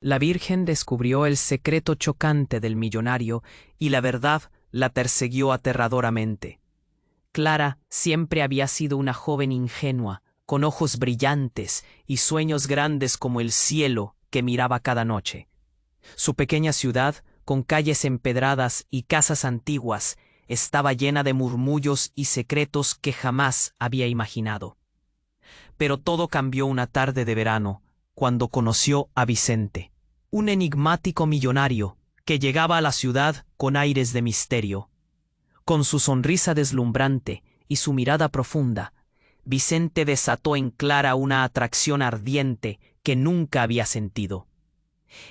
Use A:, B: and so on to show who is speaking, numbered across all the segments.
A: La Virgen descubrió el secreto chocante del millonario y la verdad la perseguió aterradoramente. Clara siempre había sido una joven ingenua, con ojos brillantes y sueños grandes como el cielo que miraba cada noche. Su pequeña ciudad, con calles empedradas y casas antiguas, estaba llena de murmullos y secretos que jamás había imaginado. Pero todo cambió una tarde de verano, cuando conoció a Vicente, un enigmático millonario que llegaba a la ciudad con aires de misterio. Con su sonrisa deslumbrante y su mirada profunda, Vicente desató en Clara una atracción ardiente que nunca había sentido.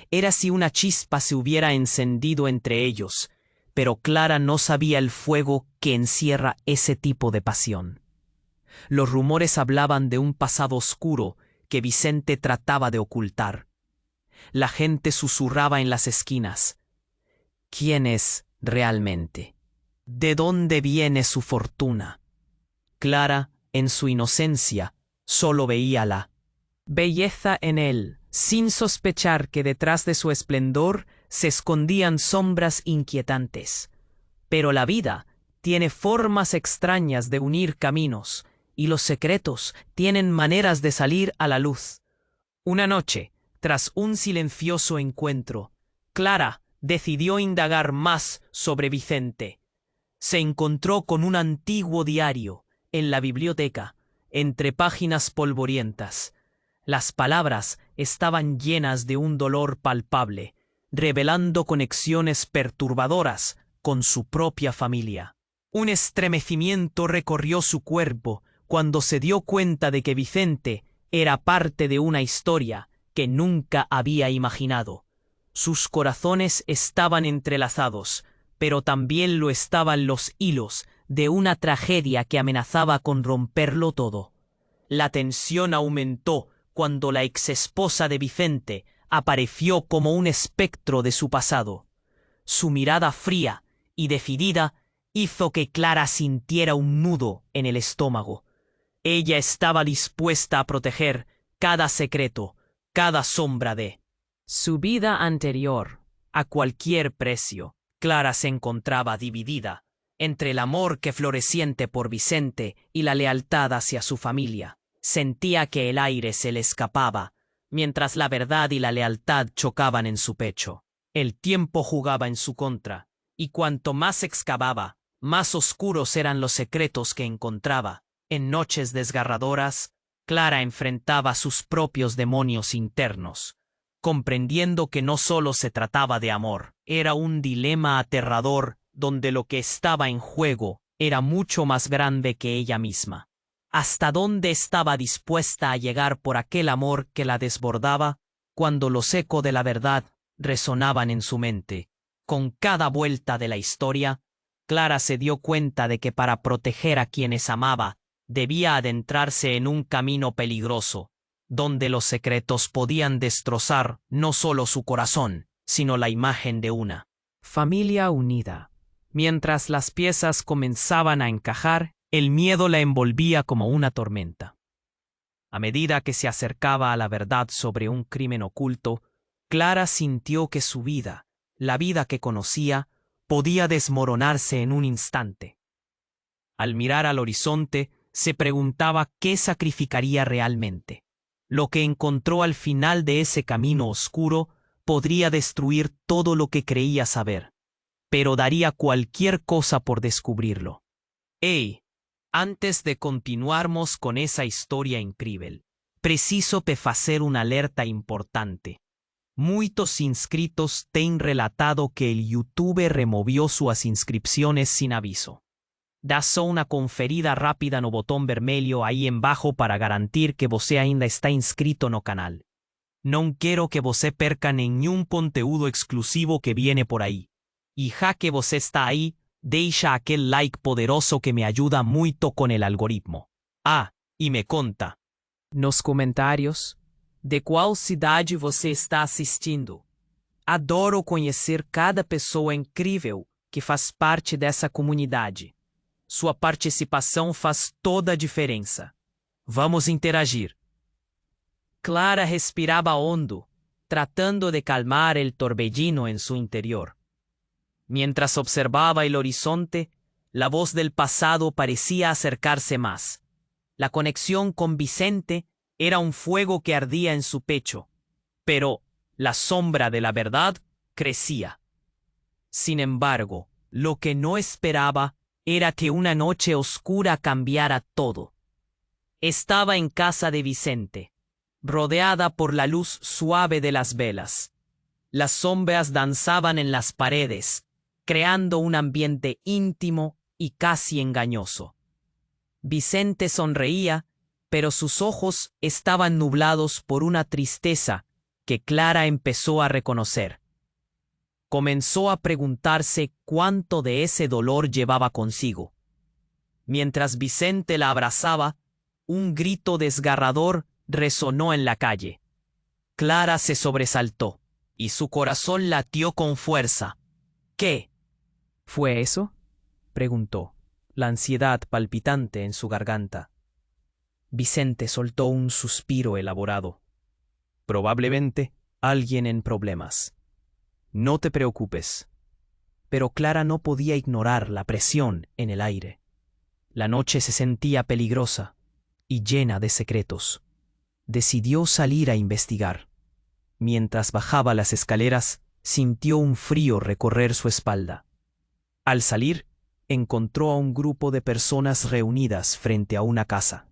A: Era si una chispa se hubiera encendido entre ellos, pero Clara no sabía el fuego que encierra ese tipo de pasión. Los rumores hablaban de un pasado oscuro que Vicente trataba de ocultar. La gente susurraba en las esquinas. ¿Quién es realmente? ¿De dónde viene su fortuna? Clara, en su inocencia, solo veía la belleza en él, sin sospechar que detrás de su esplendor se escondían sombras inquietantes. Pero la vida tiene formas extrañas de unir caminos, y los secretos tienen maneras de salir a la luz. Una noche, tras un silencioso encuentro, Clara decidió indagar más sobre Vicente. Se encontró con un antiguo diario en la biblioteca, entre páginas polvorientas. Las palabras estaban llenas de un dolor palpable, revelando conexiones perturbadoras con su propia familia. Un estremecimiento recorrió su cuerpo cuando se dio cuenta de que Vicente era parte de una historia que nunca había imaginado. Sus corazones estaban entrelazados, pero también lo estaban los hilos de una tragedia que amenazaba con romperlo todo. La tensión aumentó cuando la exesposa de Vicente apareció como un espectro de su pasado. Su mirada fría y decidida hizo que Clara sintiera un nudo en el estómago. Ella estaba dispuesta a proteger cada secreto, cada sombra de su vida anterior, a cualquier precio. Clara se encontraba dividida entre el amor que floreciente por Vicente y la lealtad hacia su familia. Sentía que el aire se le escapaba, mientras la verdad y la lealtad chocaban en su pecho. El tiempo jugaba en su contra, y cuanto más excavaba, más oscuros eran los secretos que encontraba. En noches desgarradoras, Clara enfrentaba sus propios demonios internos, comprendiendo que no solo se trataba de amor, era un dilema aterrador donde lo que estaba en juego era mucho más grande que ella misma. ¿Hasta dónde estaba dispuesta a llegar por aquel amor que la desbordaba cuando los ecos de la verdad resonaban en su mente? Con cada vuelta de la historia, Clara se dio cuenta de que para proteger a quienes amaba, debía adentrarse en un camino peligroso, donde los secretos podían destrozar no solo su corazón, sino la imagen de una familia unida. Mientras las piezas comenzaban a encajar, el miedo la envolvía como una tormenta. A medida que se acercaba a la verdad sobre un crimen oculto, Clara sintió que su vida, la vida que conocía, podía desmoronarse en un instante. Al mirar al horizonte, se preguntaba qué sacrificaría realmente. Lo que encontró al final de ese camino oscuro podría destruir todo lo que creía saber, pero daría cualquier cosa por descubrirlo. ¡Ey! Antes de continuarmos con esa historia increíble, preciso te facer una alerta importante. Muitos inscritos têm relatado que el YouTube removió sus inscripciones sin aviso. Dá só uma conferida rápida no botão vermelho aí embaixo para garantir que você ainda está inscrito no canal. Não quero que você perca nenhum conteúdo exclusivo que viene por aí. E já que você está aí, deixa aquele like poderoso que me ajuda muito com el algoritmo. Ah, e me conta nos comentários de qual cidade você está assistindo. Adoro conhecer cada pessoa incrível que faz parte dessa comunidade. Sua participação faz toda a diferença. Vamos interagir. Clara respirava hondo tratando de calmar el torbellino en su interior. Mientras observaba el horizonte, la voz del pasado parecía acercarse más. La conexión con Vicente era un fuego que ardía en su pecho, pero la sombra de la verdad crecía. Sin embargo, lo que no esperaba era que una noche oscura cambiara todo. Estaba en casa de Vicente, rodeada por la luz suave de las velas. Las sombras danzaban en las paredes, creando un ambiente íntimo y casi engañoso. Vicente sonreía, pero sus ojos estaban nublados por una tristeza que Clara empezó a reconocer. Comenzó a preguntarse cuánto de ese dolor llevaba consigo. Mientras Vicente la abrazaba, un grito desgarrador resonó en la calle. Clara se sobresaltó, y su corazón latió con fuerza. ¿Qué fue eso?, preguntó, la ansiedad palpitante en su garganta. Vicente soltó un suspiro elaborado. Probablemente alguien en problemas. No te preocupes. Pero Clara no podía ignorar la presión en el aire. La noche se sentía peligrosa y llena de secretos. Decidió salir a investigar. Mientras bajaba las escaleras, sintió un frío recorrer su espalda. Al salir, encontró a un grupo de personas reunidas frente a una casa.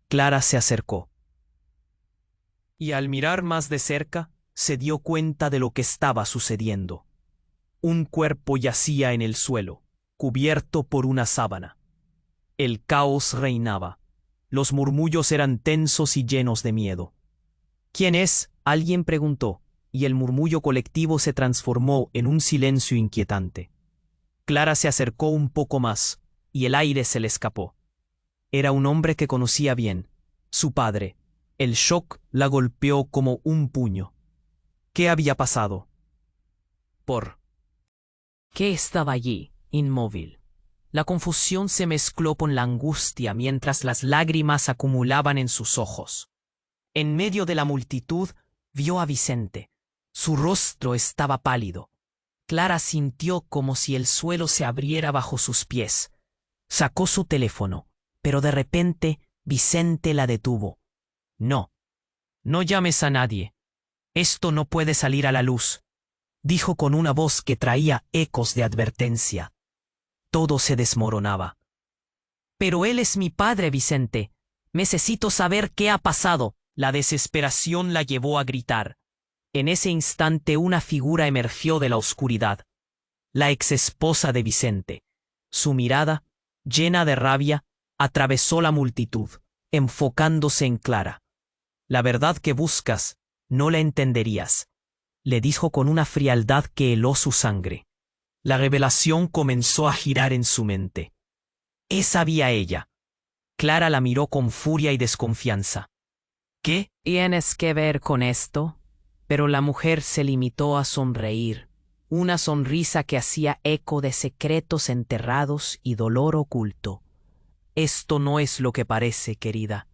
A: Clara se acercó. Y al mirar más de cerca, se dio cuenta de lo que estaba sucediendo. Un cuerpo yacía en el suelo, cubierto por una sábana. El caos reinaba. Los murmullos eran tensos y llenos de miedo. ¿Quién es?, alguien preguntó, y el murmullo colectivo se transformó en un silencio inquietante. Clara se acercó un poco más, y el aire se le escapó. Era un hombre que conocía bien, su padre. El shock la golpeó como un puño. ¿Qué había pasado? ¿Por qué estaba allí, inmóvil? La confusión se mezcló con la angustia mientras las lágrimas acumulaban en sus ojos. En medio de la multitud, vio a Vicente. Su rostro estaba pálido. Clara sintió como si el suelo se abriera bajo sus pies. Sacó su teléfono, pero de repente Vicente la detuvo. No llames a nadie. Esto no puede salir a la luz, dijo con una voz que traía ecos de advertencia. Todo se desmoronaba. Pero él es mi padre, Vicente. Necesito saber qué ha pasado. La desesperación la llevó a gritar. En ese instante una figura emergió de la oscuridad. La exesposa de Vicente. Su mirada, llena de rabia, atravesó la multitud, enfocándose en Clara. La verdad que buscas, no la entenderías, le dijo con una frialdad que heló su sangre. La revelación comenzó a girar en su mente. ¿Qué sabía ella? Clara la miró con furia y desconfianza. ¿Qué tienes que ver con esto? Pero la mujer se limitó a sonreír, una sonrisa que hacía eco de secretos enterrados y dolor oculto. Esto no es lo que parece, querida.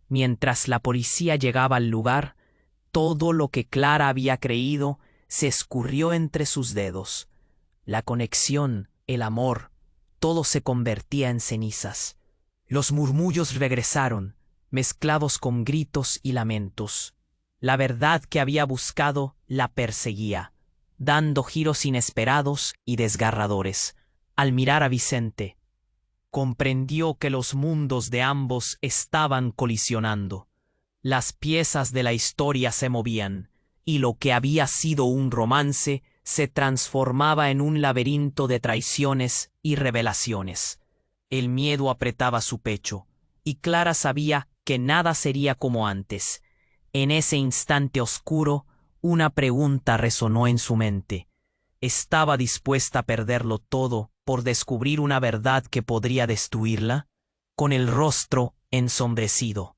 A: Mientras la policía llegaba al lugar, todo lo que Clara había creído se escurrió entre sus dedos. La conexión, el amor, todo se convertía en cenizas. Los murmullos regresaron, mezclados con gritos y lamentos. La verdad que había buscado la perseguía, dando giros inesperados y desgarradores. Al mirar a Vicente, comprendió que los mundos de ambos estaban colisionando. Las piezas de la historia se movían, y lo que había sido un romance se transformaba en un laberinto de traiciones y revelaciones. El miedo apretaba su pecho, y Clara sabía que nada sería como antes. En ese instante oscuro, una pregunta resonó en su mente. ¿Estaba dispuesta a perderlo todo por descubrir una verdad que podría destruirla? Con el rostro ensombrecido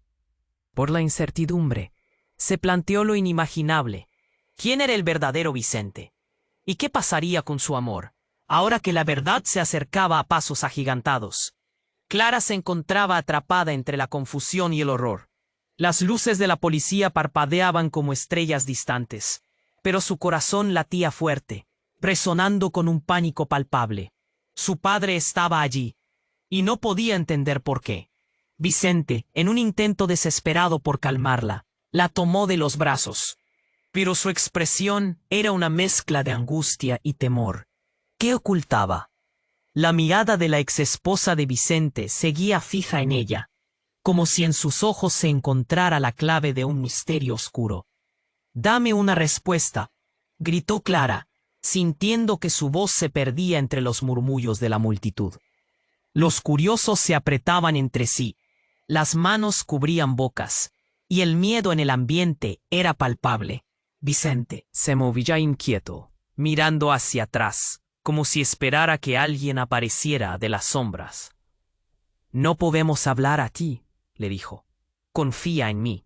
A: por la incertidumbre, se planteó lo inimaginable. ¿Quién era el verdadero Vicente? ¿Y qué pasaría con su amor, ahora que la verdad se acercaba a pasos agigantados? Clara se encontraba atrapada entre la confusión y el horror. Las luces de la policía parpadeaban como estrellas distantes, pero su corazón latía fuerte, resonando con un pánico palpable. Su padre estaba allí, y no podía entender por qué. Vicente, en un intento desesperado por calmarla, la tomó de los brazos. Pero su expresión era una mezcla de angustia y temor. ¿Qué ocultaba? La mirada de la exesposa de Vicente seguía fija en ella, como si en sus ojos se encontrara la clave de un misterio oscuro. «Dame una respuesta», gritó Clara, sintiendo que su voz se perdía entre los murmullos de la multitud. Los curiosos se apretaban entre sí, las manos cubrían bocas, y el miedo en el ambiente era palpable. Vicente se movía inquieto, mirando hacia atrás, como si esperara que alguien apareciera de las sombras. «No podemos hablar a ti», le dijo. «Confía en mí».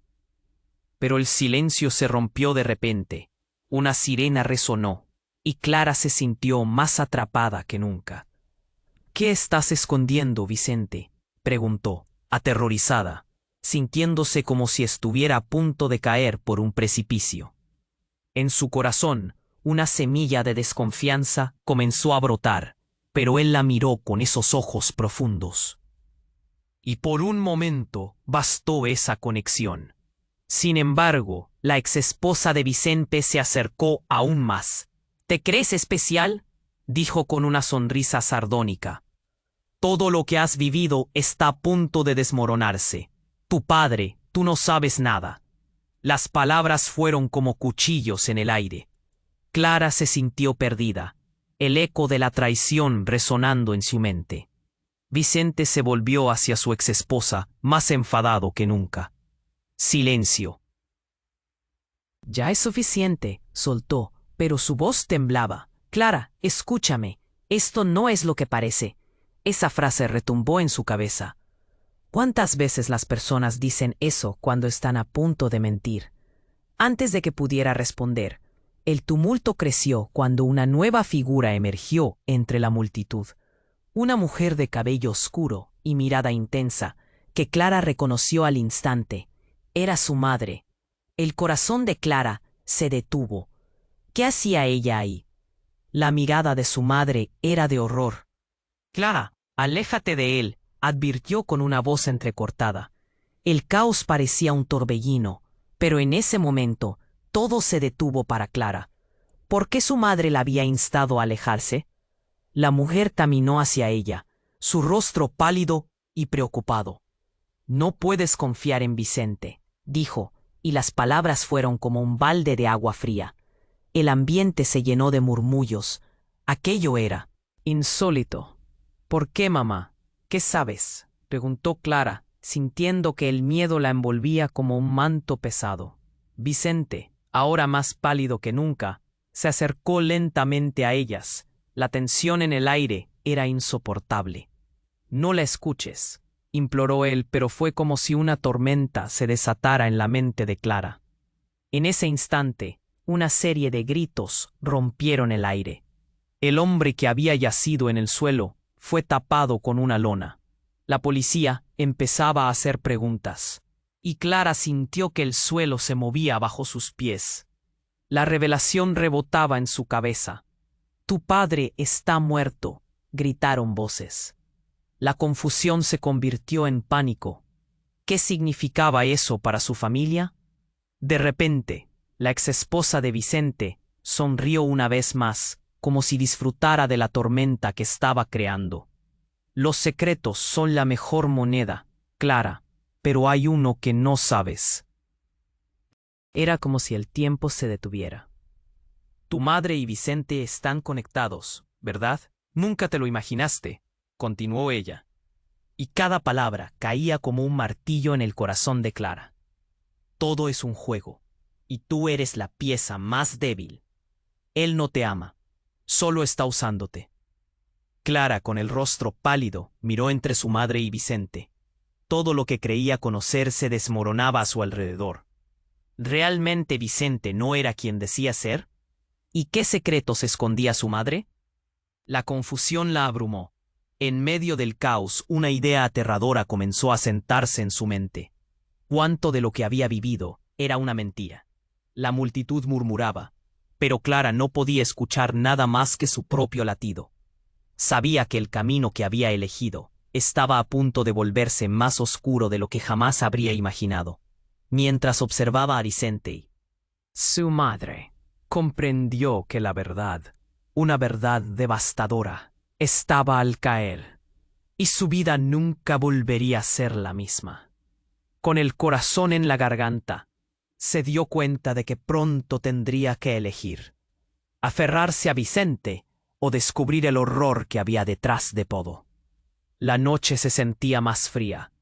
A: Pero el silencio se rompió de repente. Una sirena resonó, y Clara se sintió más atrapada que nunca. «¿Qué estás escondiendo, Vicente?», preguntó, aterrorizada, sintiéndose como si estuviera a punto de caer por un precipicio. En su corazón, una semilla de desconfianza comenzó a brotar, pero él la miró con esos ojos profundos. Y por un momento bastó esa conexión. Sin embargo, la exesposa de Vicente se acercó aún más. «¿Te crees especial?», dijo con una sonrisa sardónica. «Todo lo que has vivido está a punto de desmoronarse. Tu padre, tú no sabes nada». Las palabras fueron como cuchillos en el aire. Clara se sintió perdida, el eco de la traición resonando en su mente. Vicente se volvió hacia su exesposa, más enfadado que nunca. Silencio. «Ya es suficiente», soltó, pero su voz temblaba. «Clara, escúchame, esto no es lo que parece». Esa frase retumbó en su cabeza. ¿Cuántas veces las personas dicen eso cuando están a punto de mentir? Antes de que pudiera responder, el tumulto creció cuando una nueva figura emergió entre la multitud. Una mujer de cabello oscuro y mirada intensa, que Clara reconoció al instante. Era su madre. El corazón de Clara se detuvo. ¿Qué hacía ella ahí? La mirada de su madre era de horror. «Clara, aléjate de él», advirtió con una voz entrecortada. El caos parecía un torbellino, pero en ese momento todo se detuvo para Clara. ¿Por qué su madre la había instado a alejarse? La mujer caminó hacia ella, su rostro pálido y preocupado. «No puedes confiar en Vicente», dijo, y las palabras fueron como un balde de agua fría. El ambiente se llenó de murmullos. Aquello era insólito. «¿Por qué, mamá? ¿Qué sabes?», preguntó Clara, sintiendo que el miedo la envolvía como un manto pesado. Vicente, ahora más pálido que nunca, se acercó lentamente a ellas. La tensión en el aire era insoportable. «No la escuches», imploró él, pero fue como si una tormenta se desatara en la mente de Clara. En ese instante, una serie de gritos rompieron el aire. El hombre que había yacido en el suelo fue tapado con una lona. La policía empezaba a hacer preguntas, y Clara sintió que el suelo se movía bajo sus pies. La revelación rebotaba en su cabeza. «Tu padre está muerto», gritaron voces. La confusión se convirtió en pánico. ¿Qué significaba eso para su familia? De repente, la exesposa de Vicente sonrió una vez más, como si disfrutara de la tormenta que estaba creando. «Los secretos son la mejor moneda, Clara, pero hay uno que no sabes». Era como si el tiempo se detuviera. «Tu madre y Vicente están conectados, ¿verdad? Nunca te lo imaginaste», continuó ella. Y cada palabra caía como un martillo en el corazón de Clara. «Todo es un juego, y tú eres la pieza más débil. Él no te ama, solo está usándote». Clara, con el rostro pálido, miró entre su madre y Vicente. Todo lo que creía conocer se desmoronaba a su alrededor. ¿Realmente Vicente no era quien decía ser? ¿Y qué secretos escondía su madre? La confusión la abrumó. En medio del caos, una idea aterradora comenzó a sentarse en su mente. cuánto de lo que había vivido era una mentira. La multitud murmuraba, pero Clara no podía escuchar nada más que su propio latido. Sabía que el camino que había elegido estaba a punto de volverse más oscuro de lo que jamás habría imaginado. Mientras observaba a Vicente, su madre comprendió que la verdad, una verdad devastadora, estaba al caer, y su vida nunca volvería a ser la misma. Con el corazón en la garganta, se dio cuenta de que pronto tendría que elegir: aferrarse a Vicente o descubrir el horror que había detrás de todo. La noche se sentía más fría,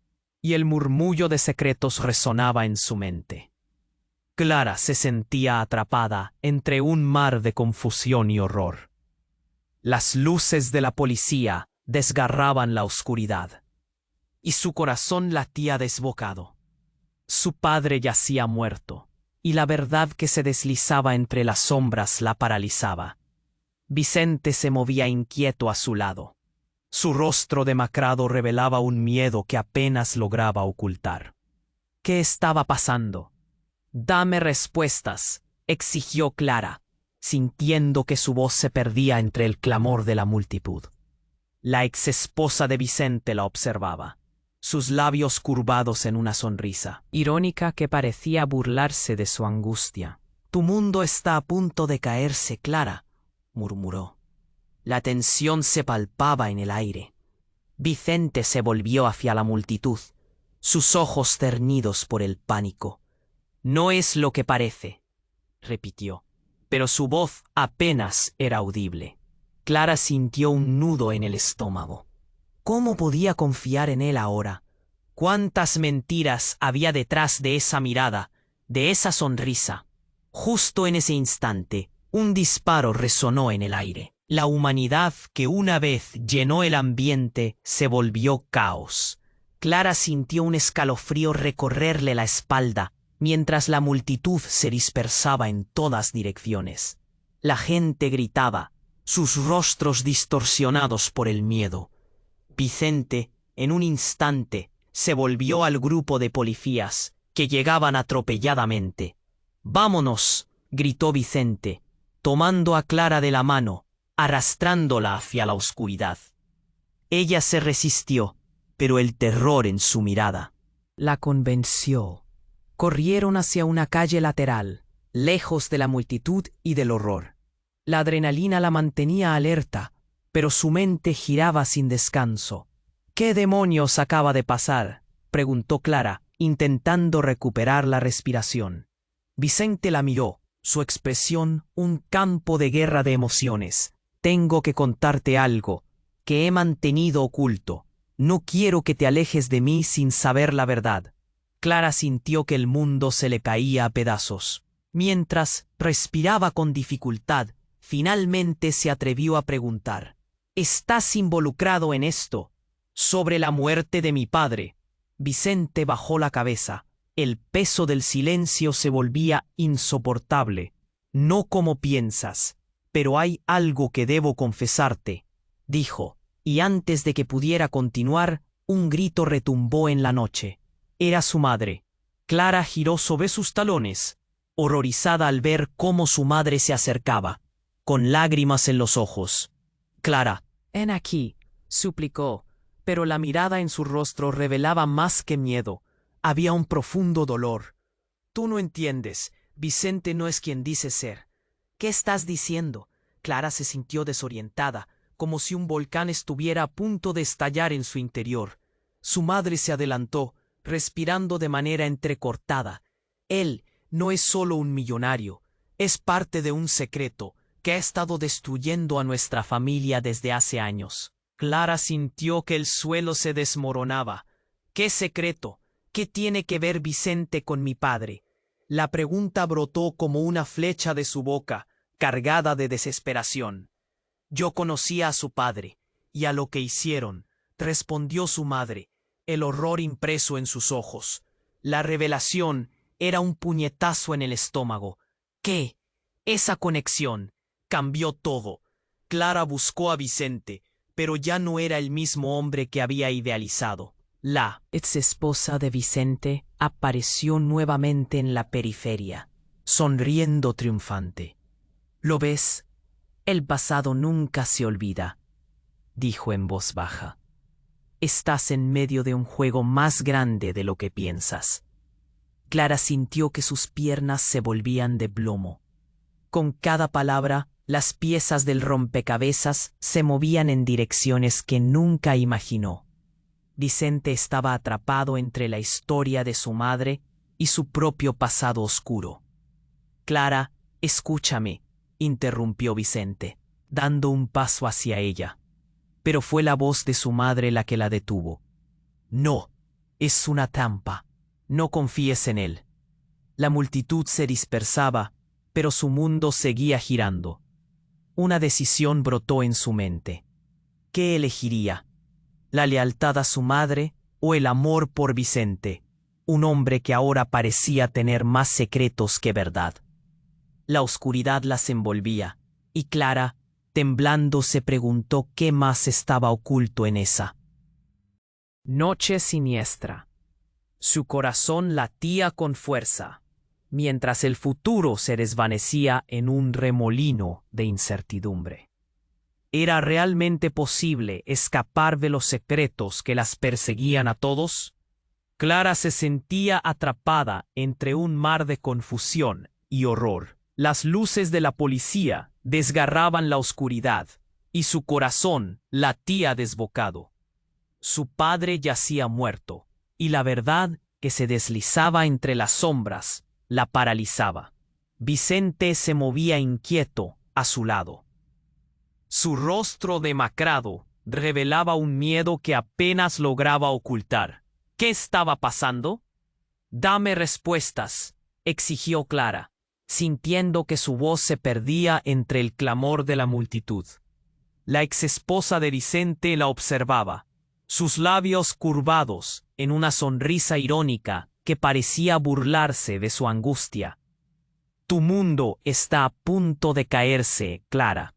A: y el murmullo de secretos resonaba en su mente. Clara se sentía atrapada entre un mar de confusión y horror. Las luces de la policía desgarraban la oscuridad, y su corazón latía desbocado. Su padre yacía muerto, y la verdad que se deslizaba entre las sombras la paralizaba. Vicente se movía inquieto a su lado. Su rostro demacrado revelaba un miedo que apenas lograba ocultar. ¿Qué estaba pasando? Dame respuestas, exigió Clara, sintiendo que su voz se perdía entre el clamor de la multitud. La exesposa de Vicente la observaba, sus labios curvados en una sonrisa irónica que parecía burlarse de su angustia. Tu mundo está a punto de caerse, Clara, murmuró. La tensión se palpaba en el aire. Vicente se volvió hacia la multitud, sus ojos cernidos por el pánico. No es lo que parece, repitió, pero su voz apenas era audible. Clara sintió un nudo en el estómago. ¿Cómo podía confiar en él ahora? ¿Cuántas mentiras había detrás de esa mirada, de esa sonrisa? Justo en ese instante, un disparo resonó en el aire. La humanidad que una vez llenó el ambiente se volvió caos. Clara sintió un escalofrío recorrerle la espalda mientras la multitud se dispersaba en todas direcciones. La gente gritaba, sus rostros distorsionados por el miedo. Vicente, en un instante, se volvió al grupo de policías que llegaban atropelladamente. «¡Vámonos!», gritó Vicente, tomando a Clara de la mano, arrastrándola hacia la oscuridad. Ella se resistió, pero el terror en su mirada la convenció. Corrieron hacia una calle lateral, lejos de la multitud y del horror. La adrenalina la mantenía alerta, pero su mente giraba sin descanso. «¿Qué demonios acaba de pasar?», preguntó Clara, intentando recuperar la respiración. Vicente la miró, su expresión un campo de guerra de emociones. «Tengo que contarte algo que he mantenido oculto. No quiero que te alejes de mí sin saber la verdad». Clara sintió que el mundo se le caía a pedazos. Mientras respiraba con dificultad, finalmente se atrevió a preguntar: «¿Estás involucrado en esto? Sobre la muerte de mi padre». Vicente bajó la cabeza. El peso del silencio se volvía insoportable. «No como piensas, pero hay algo que debo confesarte», dijo, y antes de que pudiera continuar, un grito retumbó en la noche. Era su madre. Clara giró sobre sus talones, horrorizada al ver cómo su madre se acercaba, con lágrimas en los ojos. «Clara, ven aquí», suplicó, pero la mirada en su rostro revelaba más que miedo. Había un profundo dolor. «Tú no entiendes. Vicente no es quien dice ser». «¿Qué estás diciendo?». Clara se sintió desorientada, como si un volcán estuviera a punto de estallar en su interior. Su madre se adelantó, respirando de manera entrecortada. «Él no es solo un millonario, es parte de un secreto que ha estado destruyendo a nuestra familia desde hace años». Clara sintió que el suelo se desmoronaba. «¿Qué secreto? ¿Qué tiene que ver Vicente con mi padre?». La pregunta brotó como una flecha de su boca, cargada de desesperación. «Yo conocía a su padre y a lo que hicieron», respondió su madre, el horror impreso en sus ojos. La revelación era un puñetazo en el estómago. «¿Qué?». Esa conexión cambió todo. Clara buscó a Vicente, pero ya no era el mismo hombre que había idealizado. La ex esposa de Vicente apareció nuevamente en la periferia, sonriendo triunfante. ¿Lo ves? El pasado nunca se olvida, dijo en voz baja. Estás en medio de un juego más grande de lo que piensas. Clara sintió que sus piernas se volvían de plomo. Con cada palabra, las piezas del rompecabezas se movían en direcciones que nunca imaginó. Vicente estaba atrapado entre la historia de su madre y su propio pasado oscuro. Clara, escúchame, interrumpió Vicente, dando un paso hacia ella. Pero fue la voz de su madre la que la detuvo. No, es una trampa. No confíes en él. La multitud se dispersaba, pero su mundo seguía girando. Una decisión brotó en su mente. ¿Qué elegiría? ¿La lealtad a su madre o el amor por Vicente, un hombre que ahora parecía tener más secretos que verdad? La oscuridad las envolvía, y Clara, temblando, se preguntó qué más estaba oculto en esa noche siniestra. Su corazón latía con fuerza, mientras el futuro se desvanecía en un remolino de incertidumbre. ¿Era realmente posible escapar de los secretos que las perseguían a todos? Clara se sentía atrapada entre un mar de confusión y horror. Las luces de la policía desgarraban la oscuridad, y su corazón latía desbocado. Su padre yacía muerto, y la verdad que se deslizaba entre las sombras la paralizaba. Vicente se movía inquieto a su lado. Su rostro demacrado revelaba un miedo que apenas lograba ocultar. ¿Qué estaba pasando? Dame respuestas, exigió Clara, sintiendo que su voz se perdía entre el clamor de la multitud. La exesposa de Vicente la observaba, sus labios curvados en una sonrisa irónica que parecía burlarse de su angustia. Tu mundo está a punto de caerse, Clara,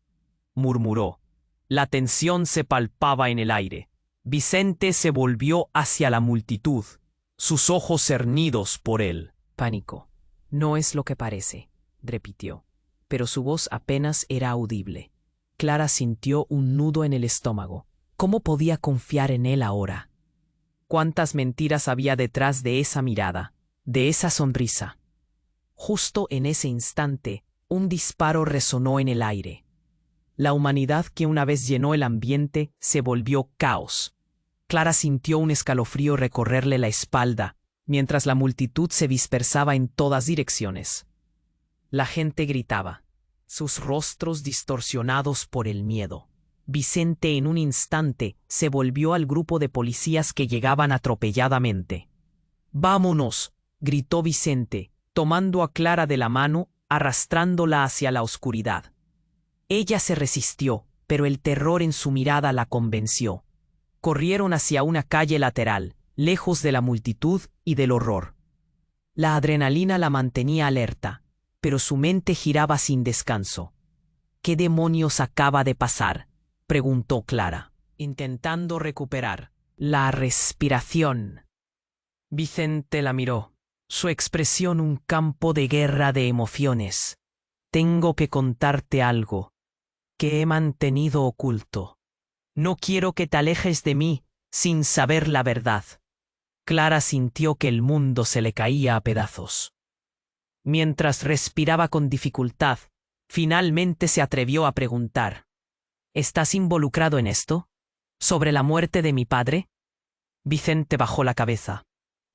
A: murmuró. La tensión se palpaba en el aire. Vicente se volvió hacia la multitud, sus ojos cernidos por él. Pánico. No es lo que parece, repitió, pero su voz apenas era audible. Clara sintió un nudo en el estómago. ¿Cómo podía confiar en él ahora? ¿Cuántas mentiras había detrás de esa mirada, de esa sonrisa? Justo en ese instante, un disparo resonó en el aire. La humanidad que una vez llenó el ambiente se volvió caos. Clara sintió un escalofrío recorrerle la espalda, mientras la multitud se dispersaba en todas direcciones. La gente gritaba, sus rostros distorsionados por el miedo. Vicente en un instante se volvió al grupo de policías que llegaban atropelladamente. «¡Vámonos!», gritó Vicente, tomando a Clara de la mano, arrastrándola hacia la oscuridad. Ella se resistió, pero el terror en su mirada la convenció. Corrieron hacia una calle lateral, lejos de la multitud y del horror. La adrenalina la mantenía alerta, pero su mente giraba sin descanso. «¿Qué demonios acaba de pasar?», preguntó Clara, intentando recuperar la respiración. Vicente la miró, su expresión un campo de guerra de emociones. «Tengo que contarte algo que he mantenido oculto. No quiero que te alejes de mí sin saber la verdad». Clara sintió que el mundo se le caía a pedazos. Mientras respiraba con dificultad, finalmente se atrevió a preguntar: «¿Estás involucrado en esto? ¿Sobre la muerte de mi padre?». Vicente bajó la cabeza.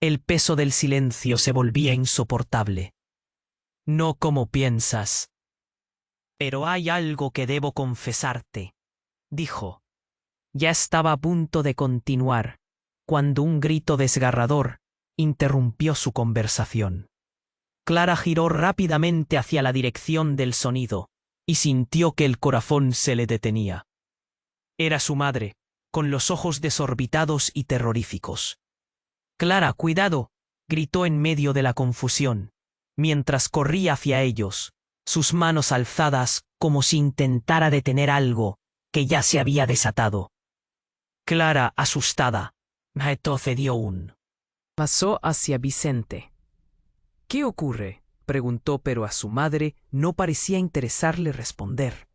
A: El peso del silencio se volvía insoportable. «No como piensas. Pero hay algo que debo confesarte», dijo. Ya estaba a punto de continuar, cuando un grito desgarrador interrumpió su conversación. Clara giró rápidamente hacia la dirección del sonido y sintió que el corazón se le detenía. Era su madre, con los ojos desorbitados y terroríficos. «Clara, cuidado», gritó en medio de la confusión, mientras corría hacia ellos, sus manos alzadas como si intentara detener algo que ya se había desatado. Clara, asustada, Retrocedió un. Pasó hacia Vicente. ¿Qué ocurre?, preguntó, pero a su madre no parecía interesarle responder.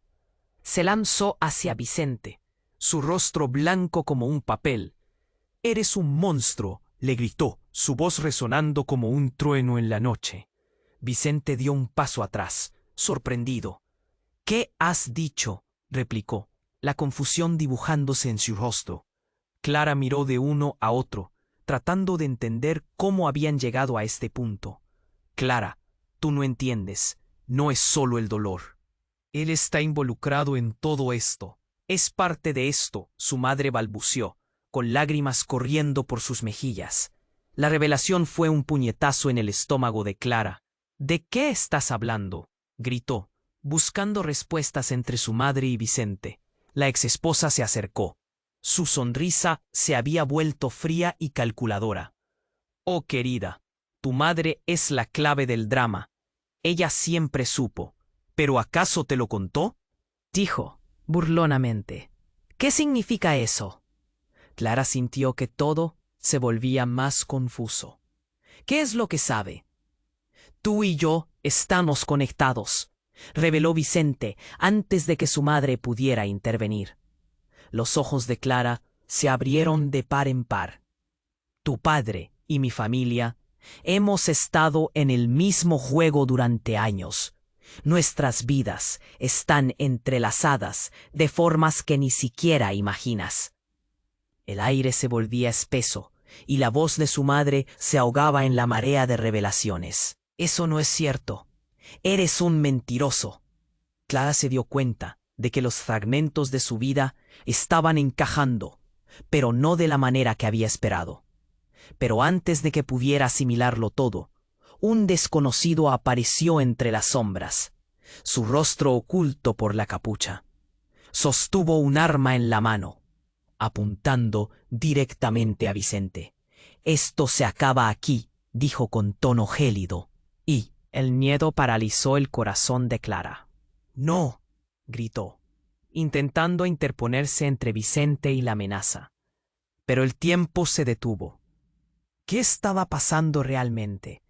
A: Se lanzó hacia Vicente, su rostro blanco como un papel. «Eres un monstruo», le gritó, su voz resonando como un trueno en la noche. Vicente dio un paso atrás, sorprendido. «¿Qué has dicho?», replicó, la confusión dibujándose en su rostro. Clara miró de uno a otro, tratando de entender cómo habían llegado a este punto. «Clara, tú no entiendes. No es solo el dolor. Él está involucrado en todo esto. Es parte de esto», su madre balbuceó, con lágrimas corriendo por sus mejillas. La revelación fue un puñetazo en el estómago de Clara. «¿De qué estás hablando?», gritó, buscando respuestas entre su madre y Vicente. La exesposa se acercó. Su sonrisa se había vuelto fría y calculadora. «Oh, querida, tu madre es la clave del drama. Ella siempre supo. ¿Pero acaso te lo contó?», dijo, burlonamente. «¿Qué significa eso?». Clara sintió que todo se volvía más confuso. «¿Qué es lo que sabe?». «Tú y yo estamos conectados», reveló Vicente antes de que su madre pudiera intervenir. Los ojos de Clara se abrieron de par en par. «Tu padre y mi familia hemos estado en el mismo juego durante años. Nuestras vidas están entrelazadas de formas que ni siquiera imaginas». El aire se volvía espeso y la voz de su madre se ahogaba en la marea de revelaciones. «Eso no es cierto. Eres un mentiroso». Clara se dio cuenta de que los fragmentos de su vida estaban encajando, pero no de la manera que había esperado. Pero antes de que pudiera asimilarlo todo, un desconocido apareció entre las sombras, su rostro oculto por la capucha. Sostuvo un arma en la mano, apuntando directamente a Vicente. «Esto se acaba aquí», dijo con tono gélido, y el miedo paralizó el corazón de Clara. «No», gritó, intentando interponerse entre Vicente y la amenaza. Pero el tiempo se detuvo. ¿Qué estaba pasando realmente?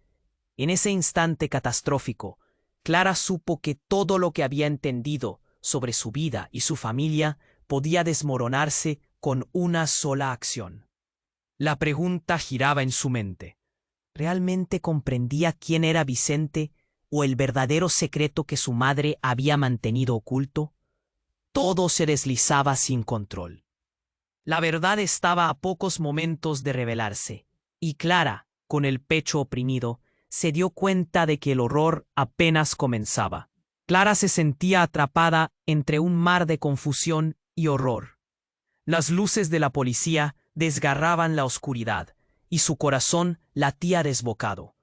A: En ese instante catastrófico, Clara supo que todo lo que había entendido sobre su vida y su familia podía desmoronarse con una sola acción. La pregunta giraba en su mente. ¿Realmente comprendía quién era Vicente o el verdadero secreto que su madre había mantenido oculto? Todo se deslizaba sin control. La verdad estaba a pocos momentos de revelarse, y Clara, con el pecho oprimido, se dio cuenta de que el horror apenas comenzaba. Clara se sentía atrapada entre un mar de confusión y horror. Las luces de la policía desgarraban la oscuridad, y su corazón latía desbocado.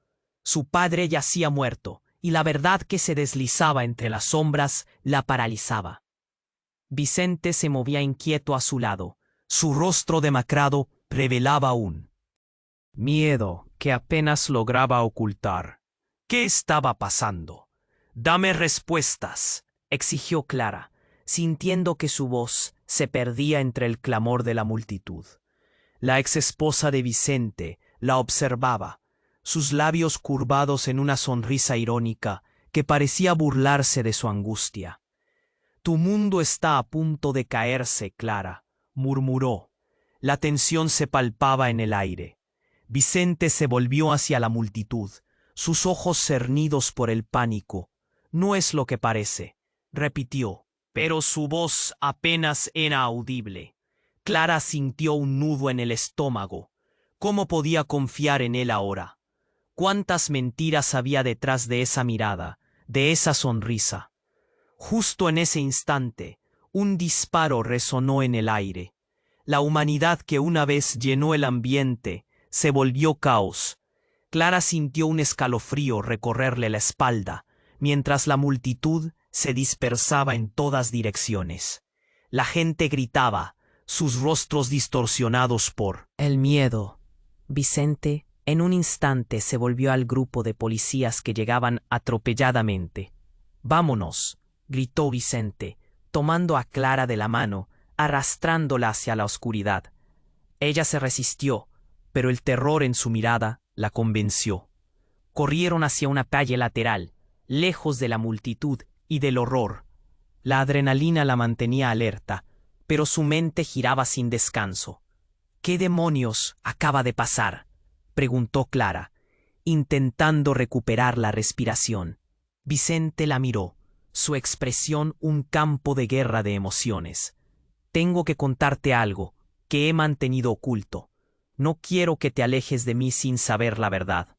A: Su padre yacía muerto, y la verdad que se deslizaba entre las sombras la paralizaba. Vicente se movía inquieto a su lado. Su rostro demacrado revelaba un miedo que apenas lograba ocultar. ¿Qué estaba pasando? «Dame respuestas», exigió Clara, sintiendo que su voz se perdía entre el clamor de la multitud. La exesposa de Vicente la observaba, sus labios curvados en una sonrisa irónica que parecía burlarse de su angustia. «Tu mundo está a punto de caerse, Clara», murmuró. La tensión se palpaba en el aire. Vicente se volvió hacia la multitud, sus ojos cernidos por el pánico. «No es lo que parece», repitió, pero su voz apenas era audible. Clara sintió un nudo en el estómago. ¿Cómo podía confiar en él ahora? ¿Cuántas mentiras había detrás de esa mirada, de esa sonrisa? Justo en ese instante, un disparo resonó en el aire. La humanidad que una vez llenó el ambiente se volvió caos. Clara sintió un escalofrío recorrerle la espalda, mientras la multitud se dispersaba en todas direcciones. La gente gritaba, sus rostros distorsionados por el miedo. Vicente, en un instante, se volvió al grupo de policías que llegaban atropelladamente. «Vámonos», gritó Vicente, tomando a Clara de la mano, arrastrándola hacia la oscuridad. Ella se resistió, pero el terror en su mirada la convenció. Corrieron hacia una calle lateral, lejos de la multitud y del horror. La adrenalina la mantenía alerta, pero su mente giraba sin descanso. ¿Qué demonios acaba de pasar?, preguntó Clara, intentando recuperar la respiración. Vicente la miró, su expresión un campo de guerra de emociones. Tengo que contarte algo que he mantenido oculto. No quiero que te alejes de mí sin saber la verdad.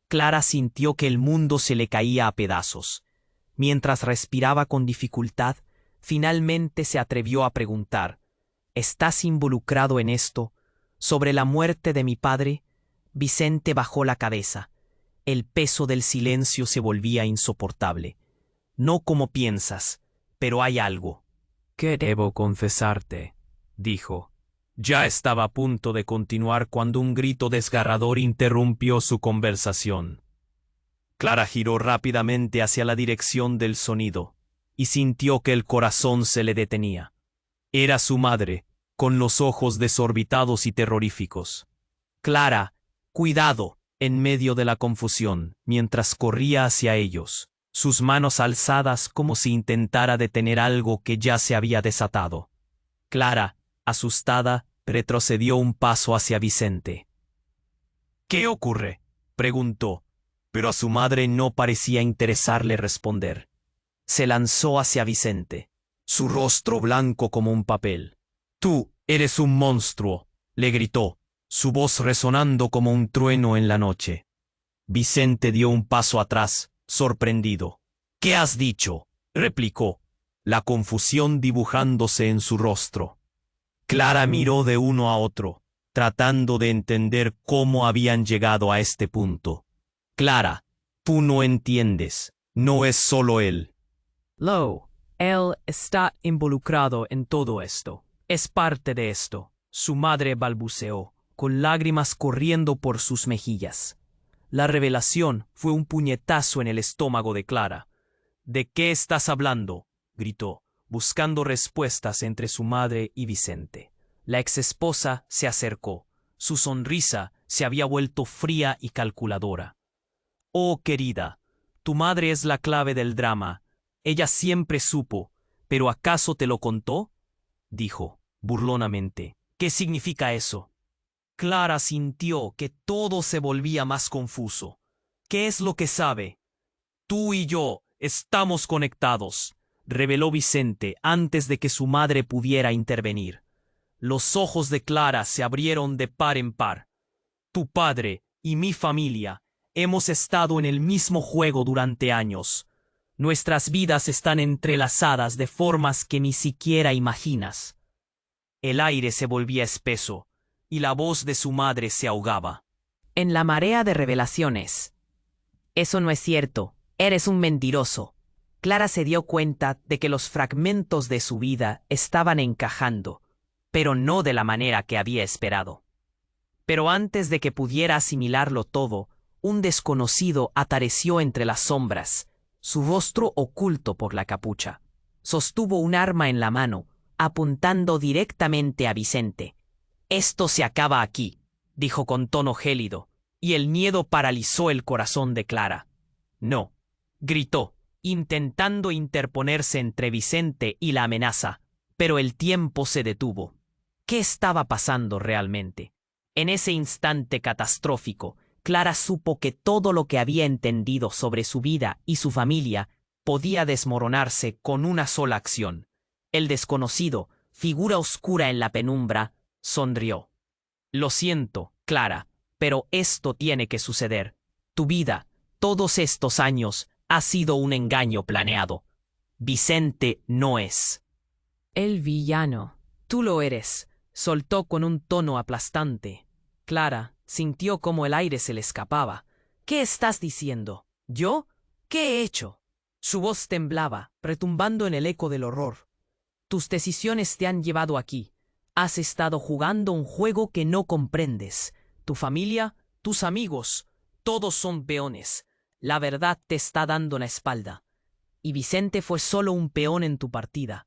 A: Clara sintió que el mundo se le caía a pedazos. Mientras respiraba con dificultad, finalmente se atrevió a preguntar: ¿Estás involucrado en esto? ¿Sobre la muerte de mi padre? Vicente bajó la cabeza. El peso del silencio se volvía insoportable. No como piensas, pero hay algo. ¿Qué debo confesarte?, dijo. Ya estaba a punto de continuar cuando un grito desgarrador interrumpió su conversación. Clara giró rápidamente hacia la dirección del sonido y sintió que el corazón se le detenía. Era su madre, con los ojos desorbitados y terroríficos. Clara, cuidado, en medio de la confusión, mientras corría hacia ellos, sus manos alzadas como si intentara detener algo que ya se había desatado. Clara, asustada, retrocedió un paso hacia Vicente. ¿Qué ocurre?, preguntó, pero a su madre no parecía interesarle responder. Se lanzó hacia Vicente, su rostro blanco como un papel. «Tú eres un monstruo», le gritó, su voz resonando como un trueno en la noche. Vicente dio un paso atrás, sorprendido. «¿Qué has dicho?», replicó, la confusión dibujándose en su rostro. Clara miró de uno a otro, tratando de entender cómo habían llegado a este punto. «Clara, tú no entiendes, no es solo él». Él está involucrado en todo esto. Es parte de esto, su madre balbuceó, con lágrimas corriendo por sus mejillas. La revelación fue un puñetazo en el estómago de Clara. «¿De qué estás hablando?», gritó, buscando respuestas entre su madre y Vicente. La exesposa se acercó. Su sonrisa se había vuelto fría y calculadora. «Oh, querida, tu madre es la clave del drama. Ella siempre supo, pero ¿acaso te lo contó?», dijo, burlonamente. «¿Qué significa eso?». Clara sintió que todo se volvía más confuso. «¿Qué es lo que sabe?». «Tú y yo estamos conectados», reveló Vicente antes de que su madre pudiera intervenir. Los ojos de Clara se abrieron de par en par. «Tu padre y mi familia hemos estado en el mismo juego durante años. Nuestras vidas están entrelazadas de formas que ni siquiera imaginas». El aire se volvía espeso y la voz de su madre se ahogaba. «En la marea de revelaciones». «Eso no es cierto. Eres un mentiroso». Clara se dio cuenta de que los fragmentos de su vida estaban encajando, pero no de la manera que había esperado. Pero antes de que pudiera asimilarlo todo, un desconocido apareció entre las sombras, su rostro oculto por la capucha. Sostuvo un arma en la mano, apuntando directamente a Vicente. «Esto se acaba aquí», dijo con tono gélido, y el miedo paralizó el corazón de Clara. «No», gritó, intentando interponerse entre Vicente y la amenaza, pero el tiempo se detuvo. ¿Qué estaba pasando realmente? En ese instante catastrófico, Clara supo que todo lo que había entendido sobre su vida y su familia podía desmoronarse con una sola acción. El desconocido, figura oscura en la penumbra, sonrió. «Lo siento, Clara, pero esto tiene que suceder. Tu vida, todos estos años, ha sido un engaño planeado. Vicente no es». «El villano. Tú lo eres», soltó con un tono aplastante. Clara sintió como el aire se le escapaba. «¿Qué estás diciendo? ¿Yo? ¿Qué he hecho?». Su voz temblaba, retumbando en el eco del horror. «Tus decisiones te han llevado aquí. Has estado jugando un juego que no comprendes. Tu familia, tus amigos, todos son peones. La verdad te está dando la espalda. Y Vicente fue solo un peón en tu partida».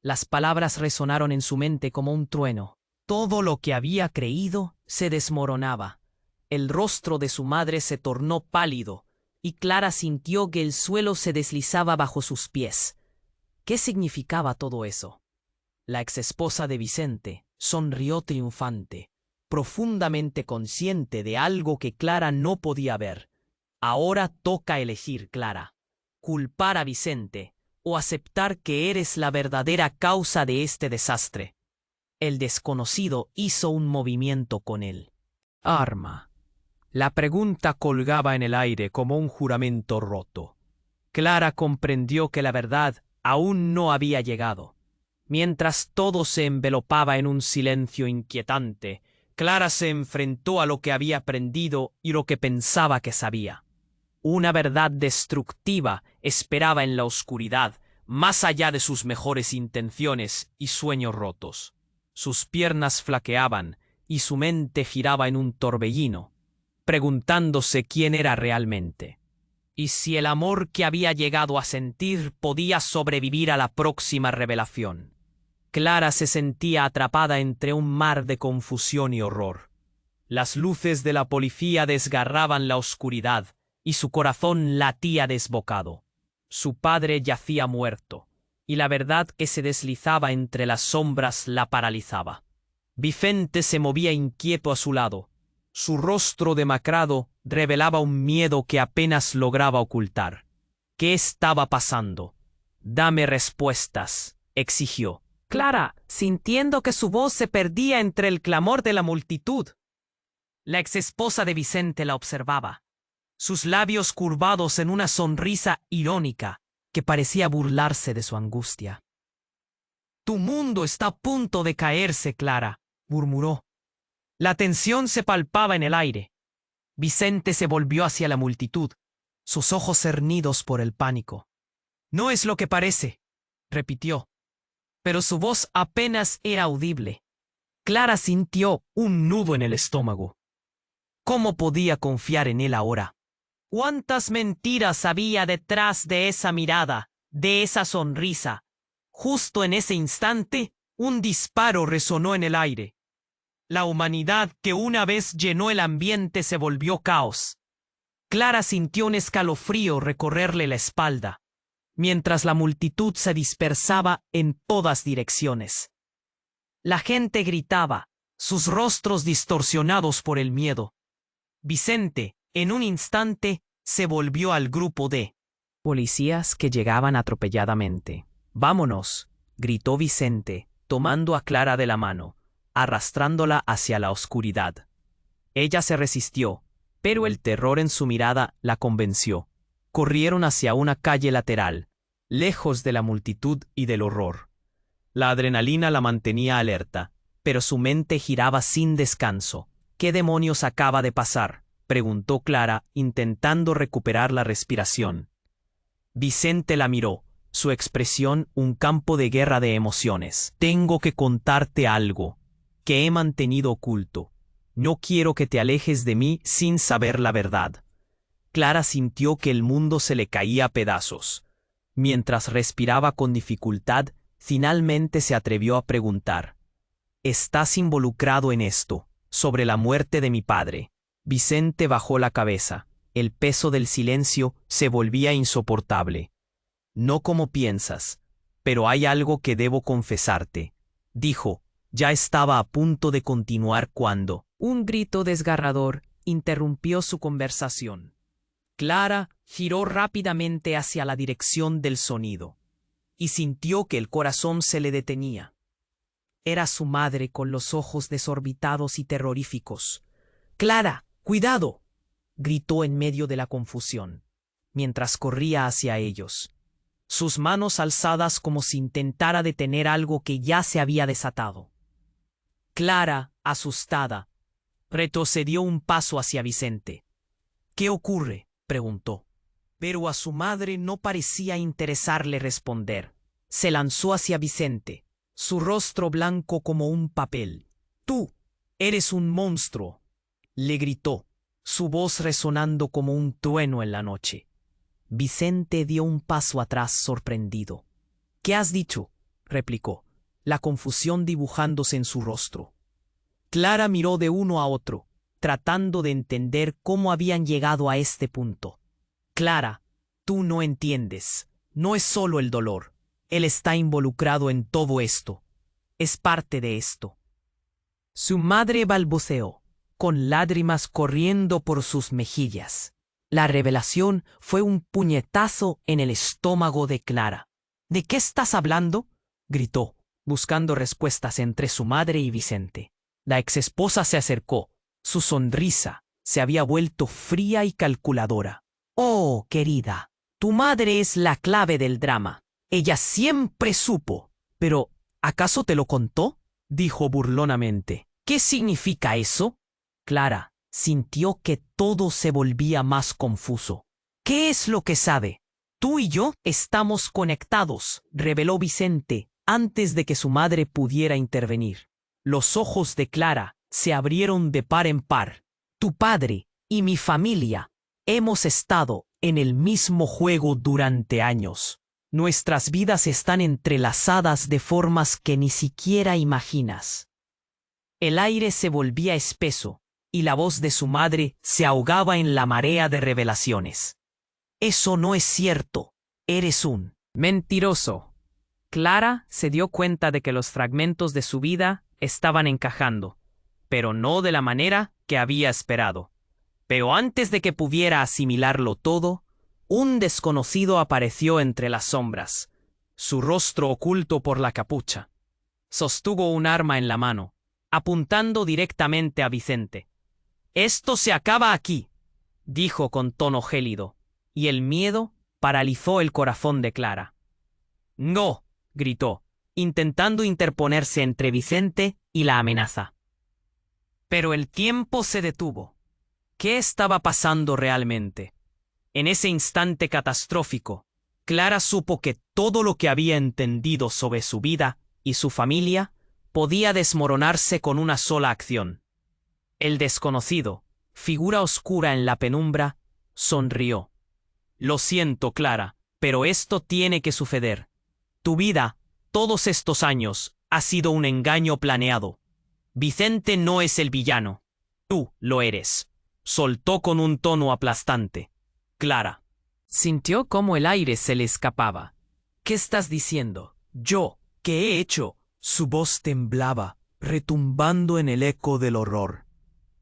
A: Las palabras resonaron en su mente como un trueno. Todo lo que había creído se desmoronaba. El rostro de su madre se tornó pálido, y Clara sintió que el suelo se deslizaba bajo sus pies. ¿Qué significaba todo eso? La exesposa de Vicente sonrió triunfante, profundamente consciente de algo que Clara no podía ver. Ahora toca elegir, Clara, culpar a Vicente o aceptar que eres la verdadera causa de este desastre. El desconocido hizo un movimiento con él. Arma. La pregunta colgaba en el aire como un juramento roto. Clara comprendió que la verdad aún no había llegado. Mientras todo se envelopaba en un silencio inquietante, Clara se enfrentó a lo que había aprendido y lo que pensaba que sabía. Una verdad destructiva esperaba en la oscuridad, más allá de sus mejores intenciones y sueños rotos. Sus piernas flaqueaban y su mente giraba en un torbellino, preguntándose quién era realmente. Y si el amor que había llegado a sentir podía sobrevivir a la próxima revelación. Clara se sentía atrapada entre un mar de confusión y horror. Las luces de la policía desgarraban la oscuridad y su corazón latía desbocado. Su padre yacía muerto, y la verdad que se deslizaba entre las sombras la paralizaba. Vicente se movía inquieto a su lado. Su rostro demacrado revelaba un miedo que apenas lograba ocultar. ¿Qué estaba pasando? Dame respuestas, exigió. Clara, sintiendo que su voz se perdía entre el clamor de la multitud. La exesposa de Vicente la observaba, sus labios curvados en una sonrisa irónica que parecía burlarse de su angustia. Tu mundo está a punto de caerse, Clara, murmuró. La tensión se palpaba en el aire. Vicente se volvió hacia la multitud, sus ojos cernidos por el pánico. No es lo que parece, repitió, pero su voz apenas era audible. Clara sintió un nudo en el estómago. ¿Cómo podía confiar en él ahora? ¿Cuántas mentiras había detrás de esa mirada, de esa sonrisa? Justo en ese instante, un disparo resonó en el aire. La humanidad que una vez llenó el ambiente se volvió caos. Clara sintió un escalofrío recorrerle la espalda, mientras la multitud se dispersaba en todas direcciones. La gente gritaba, sus rostros distorsionados por el miedo. Vicente, en un instante, se volvió al grupo de policías que llegaban atropelladamente. «Vámonos», gritó Vicente, tomando a Clara de la mano, arrastrándola hacia la oscuridad. Ella se resistió, pero el terror en su mirada la convenció. Corrieron hacia una calle lateral, lejos de la multitud y del horror. La adrenalina la mantenía alerta, pero su mente giraba sin descanso. ¿Qué demonios acaba de pasar?, preguntó Clara, intentando recuperar la respiración. Vicente la miró, su expresión un campo de guerra de emociones. Tengo que contarte algo que he mantenido oculto. No quiero que te alejes de mí sin saber la verdad. Clara sintió que el mundo se le caía a pedazos. Mientras respiraba con dificultad, finalmente se atrevió a preguntar. ¿Estás involucrado en esto, sobre la muerte de mi padre? Vicente bajó la cabeza. El peso del silencio se volvía insoportable. No como piensas, pero hay algo que debo confesarte, dijo. Ya estaba a punto de continuar cuando un grito desgarrador interrumpió su conversación. Clara giró rápidamente hacia la dirección del sonido y sintió que el corazón se le detenía. Era su madre con los ojos desorbitados y terroríficos. «¡Clara, cuidado!», gritó en medio de la confusión, mientras corría hacia ellos, sus manos alzadas como si intentara detener algo que ya se había desatado. Clara, asustada, retrocedió un paso hacia Vicente. «¿Qué ocurre?», preguntó. Pero a su madre no parecía interesarle responder. Se lanzó hacia Vicente, su rostro blanco como un papel. «Tú eres un monstruo», le gritó, su voz resonando como un trueno en la noche. Vicente dio un paso atrás sorprendido. «¿Qué has dicho?», replicó, la confusión dibujándose en su rostro. Clara miró de uno a otro, tratando de entender cómo habían llegado a este punto. Clara, tú no entiendes. No es solo el dolor. Él está involucrado en todo esto. Es parte de esto. Su madre balbuceó, con lágrimas corriendo por sus mejillas. La revelación fue un puñetazo en el estómago de Clara. ¿De qué estás hablando?, gritó, buscando respuestas entre su madre y Vicente. La exesposa se acercó. Su sonrisa se había vuelto fría y calculadora. Oh, querida, tu madre es la clave del drama. Ella siempre supo. Pero, ¿acaso te lo contó?, dijo burlonamente. ¿Qué significa eso? Clara sintió que todo se volvía más confuso. ¿Qué es lo que sabe? Tú y yo estamos conectados, reveló Vicente, antes de que su madre pudiera intervenir. Los ojos de Clara se abrieron de par en par. Tu padre y mi familia hemos estado en el mismo juego durante años. Nuestras vidas están entrelazadas de formas que ni siquiera imaginas. El aire se volvía espeso y la voz de su madre se ahogaba en la marea de revelaciones. Eso no es cierto. Eres un mentiroso. Clara se dio cuenta de que los fragmentos de su vida estaban encajando, pero no de la manera que había esperado. Pero antes de que pudiera asimilarlo todo, un desconocido apareció entre las sombras, su rostro oculto por la capucha. Sostuvo un arma en la mano, apuntando directamente a Vicente. «Esto se acaba aquí», dijo con tono gélido, y el miedo paralizó el corazón de Clara. «No», gritó, intentando interponerse entre Vicente y la amenaza. Pero el tiempo se detuvo. ¿Qué estaba pasando realmente? En ese instante catastrófico, Clara supo que todo lo que había entendido sobre su vida y su familia podía desmoronarse con una sola acción. El desconocido, figura oscura en la penumbra, sonrió. «Lo siento, Clara, pero esto tiene que suceder. Tu vida, todos estos años, ha sido un engaño planeado. Vicente no es el villano. Tú lo eres», soltó con un tono aplastante. Clara sintió cómo el aire se le escapaba. «¿Qué estás diciendo? ¿Yo? ¿Qué he hecho?». Su voz temblaba, retumbando en el eco del horror.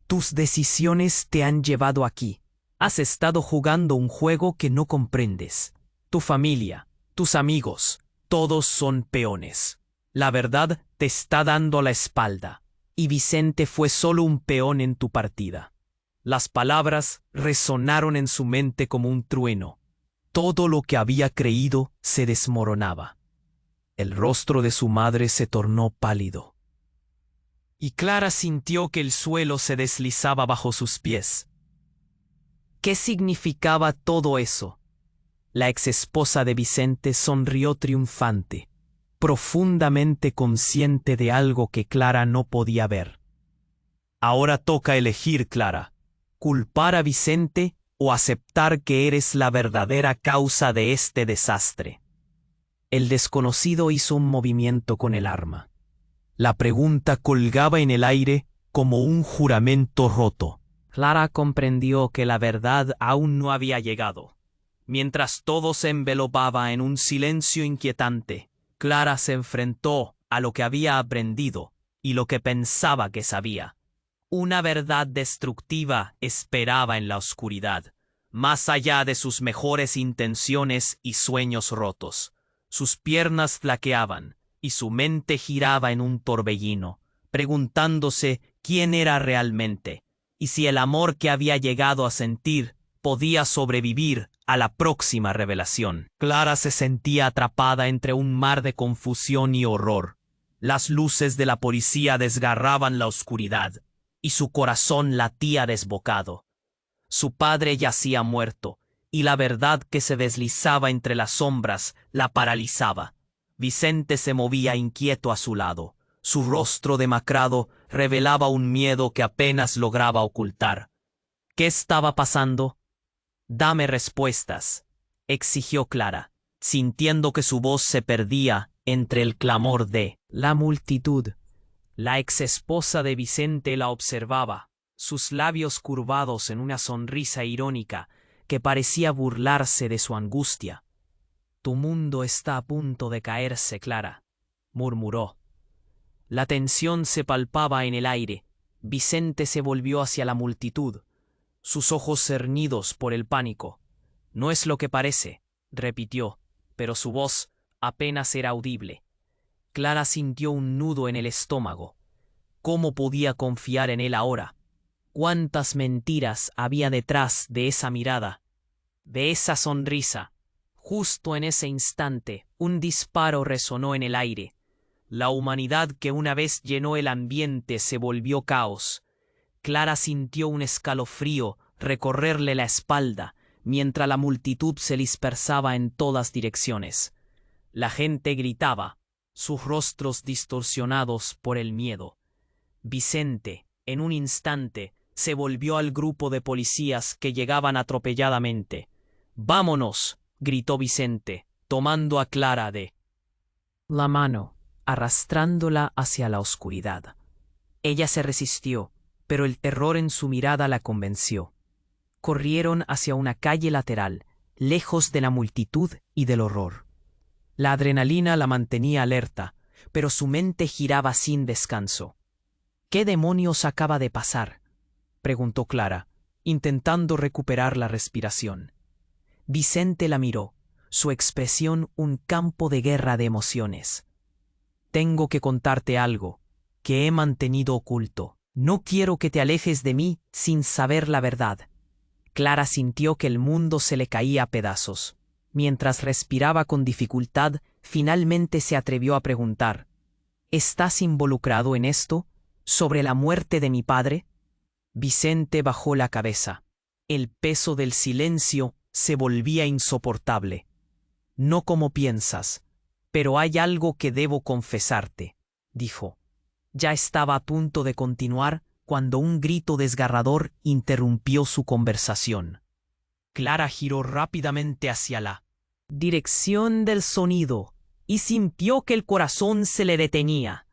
A: «Tus decisiones te han llevado aquí. Has estado jugando un juego que no comprendes. Tu familia, tus amigos, todos son peones. La verdad te está dando la espalda, y Vicente fue solo un peón en tu partida». Las palabras resonaron en su mente como un trueno. Todo lo que había creído se desmoronaba. El rostro de su madre se tornó pálido, y Clara sintió que el suelo se deslizaba bajo sus pies. ¿Qué significaba todo eso? La exesposa de Vicente sonrió triunfante, profundamente consciente de algo que Clara no podía ver. «Ahora toca elegir, Clara. Culpar a Vicente o aceptar que eres la verdadera causa de este desastre». El desconocido hizo un movimiento con el arma. La pregunta colgaba en el aire como un juramento roto. Clara comprendió que la verdad aún no había llegado. Mientras todo se envelopaba en un silencio inquietante, Clara se enfrentó a lo que había aprendido y lo que pensaba que sabía. Una verdad destructiva esperaba en la oscuridad, más allá de sus mejores intenciones y sueños rotos. Sus piernas flaqueaban y su mente giraba en un torbellino, preguntándose quién era realmente y si el amor que había llegado a sentir podía sobrevivir a la próxima revelación. Clara se sentía atrapada entre un mar de confusión y horror. Las luces de la policía desgarraban la oscuridad y su corazón latía desbocado. Su padre yacía muerto, y la verdad que se deslizaba entre las sombras la paralizaba. Vicente se movía inquieto a su lado. Su rostro demacrado revelaba un miedo que apenas lograba ocultar. ¿Qué estaba pasando? «Dame respuestas», exigió Clara, sintiendo que su voz se perdía entre el clamor de la multitud. La exesposa de Vicente la observaba, sus labios curvados en una sonrisa irónica que parecía burlarse de su angustia. «Tu mundo está a punto de caerse, Clara», murmuró. La tensión se palpaba en el aire. Vicente se volvió hacia la multitud, sus ojos cernidos por el pánico. «No es lo que parece», repitió, pero su voz apenas era audible. Clara sintió un nudo en el estómago. ¿Cómo podía confiar en él ahora? ¿Cuántas mentiras había detrás de esa mirada, de esa sonrisa? Justo en ese instante, un disparo resonó en el aire. La humanidad que una vez llenó el ambiente se volvió caos. Clara sintió un escalofrío recorrerle la espalda, mientras la multitud se dispersaba en todas direcciones. La gente gritaba, sus rostros distorsionados por el miedo. Vicente, en un instante, se volvió al grupo de policías que llegaban atropelladamente. «¡Vámonos!», gritó Vicente, tomando a Clara de la mano, arrastrándola hacia la oscuridad. Ella se resistió, pero el terror en su mirada la convenció. Corrieron hacia una calle lateral, lejos de la multitud y del horror. La adrenalina la mantenía alerta, pero su mente giraba sin descanso. «¿Qué demonios acaba de pasar?», preguntó Clara, intentando recuperar la respiración. Vicente la miró, su expresión un campo de guerra de emociones. «Tengo que contarte algo que he mantenido oculto. No quiero que te alejes de mí sin saber la verdad». Clara sintió que el mundo se le caía a pedazos. Mientras respiraba con dificultad, finalmente se atrevió a preguntar: «¿Estás involucrado en esto? ¿Sobre la muerte de mi padre?». Vicente bajó la cabeza. El peso del silencio se volvía insoportable. «No como piensas, pero hay algo que debo confesarte», dijo. Ya estaba a punto de continuar cuando un grito desgarrador interrumpió su conversación. Clara giró rápidamente hacia la dirección del sonido y sintió que el corazón se le detenía.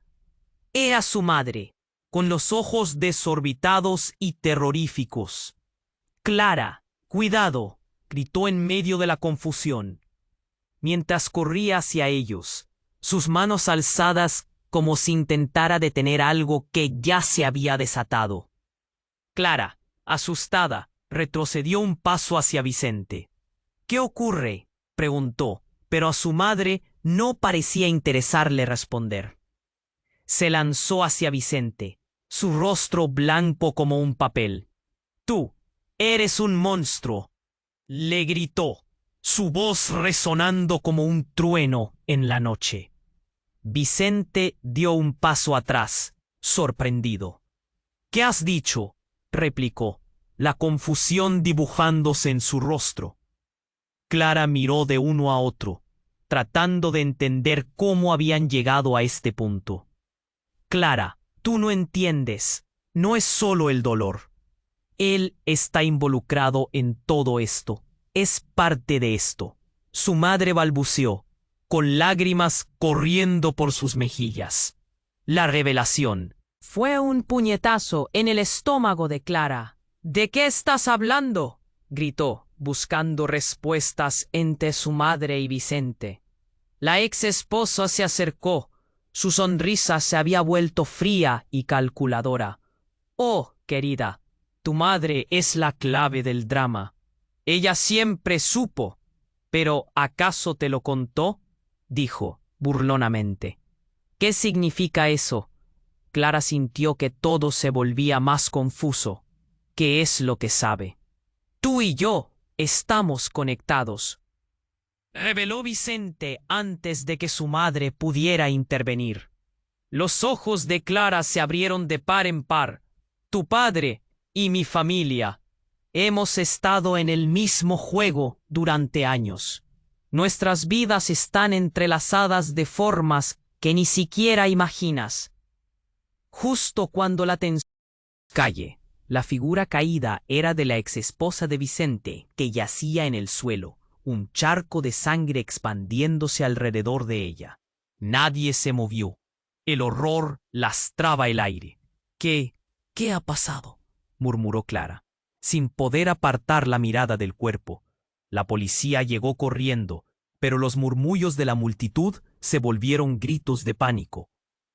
A: Era su madre, con los ojos desorbitados y terroríficos. «Clara, cuidado», gritó en medio de la confusión, mientras corría hacia ellos, sus manos alzadas como si intentara detener algo que ya se había desatado. Clara, asustada, retrocedió un paso hacia Vicente. «¿Qué ocurre?», preguntó, pero a su madre no parecía interesarle responder. Se lanzó hacia Vicente, su rostro blanco como un papel. «Tú eres un monstruo», le gritó, su voz resonando como un trueno en la noche. Vicente dio un paso atrás, sorprendido. «¿Qué has dicho?», replicó, la confusión dibujándose en su rostro. Clara miró de uno a otro, tratando de entender cómo habían llegado a este punto. «Clara, tú no entiendes. No es solo el dolor. Él está involucrado en todo esto. Es parte de esto». Su madre balbuceó, con lágrimas corriendo por sus mejillas. La revelación fue un puñetazo en el estómago de Clara. «¿De qué estás hablando?», gritó, buscando respuestas entre su madre y Vicente. La ex esposa se acercó. Su sonrisa se había vuelto fría y calculadora. «Oh, querida, tu madre es la clave del drama. Ella siempre supo. ¿Pero acaso te lo contó?», dijo, burlonamente. «¿Qué significa eso?». Clara sintió que todo se volvía más confuso. «¿Qué es lo que sabe?». «Tú y yo estamos conectados», reveló Vicente antes de que su madre pudiera intervenir. Los ojos de Clara se abrieron de par en par. «Tu padre y mi familia. Hemos estado en el mismo juego durante años. Nuestras vidas están entrelazadas de formas que ni siquiera imaginas». Justo cuando la tensión calle, la figura caída era de la exesposa de Vicente, que yacía en el suelo, un charco de sangre expandiéndose alrededor de ella. Nadie se movió. El horror lastraba el aire. ¿Qué ha pasado?, murmuró Clara, sin poder apartar la mirada del cuerpo. La policía llegó corriendo, pero los murmullos de la multitud se volvieron gritos de pánico.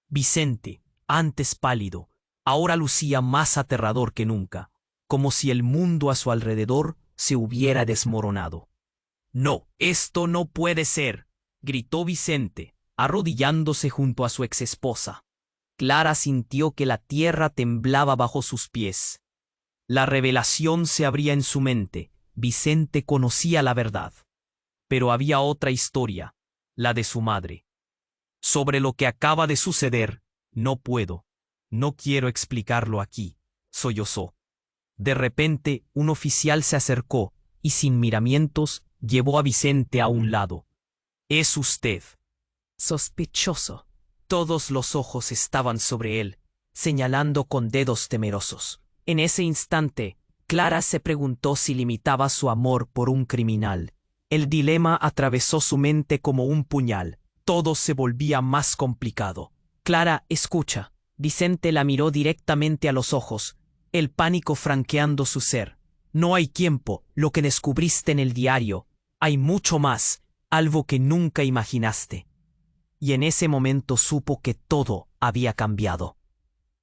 A: Vicente, antes pálido, ahora lucía más aterrador que nunca, como si el mundo a su alrededor se hubiera desmoronado. «No, esto no puede ser», gritó Vicente, arrodillándose junto a su exesposa. Clara sintió que la tierra temblaba bajo sus pies. La revelación se abría en su mente. Vicente conocía la verdad. Pero había otra historia, la de su madre. Sobre lo que acaba de suceder, no quiero explicarlo aquí, sollozó. De repente, un oficial se acercó y sin miramientos llevó a Vicente a un lado. «Es usted». Sospechoso. Todos los ojos estaban sobre él, señalando con dedos temerosos. En ese instante, Clara se preguntó si limitaba su amor por un criminal. El dilema atravesó su mente como un puñal. Todo se volvía más complicado. «Clara, escucha». Vicente la miró directamente a los ojos, el pánico franqueando su ser. «No hay tiempo, lo que descubriste en el diario. Hay mucho más, algo que nunca imaginaste». Y en ese momento supo que todo había cambiado.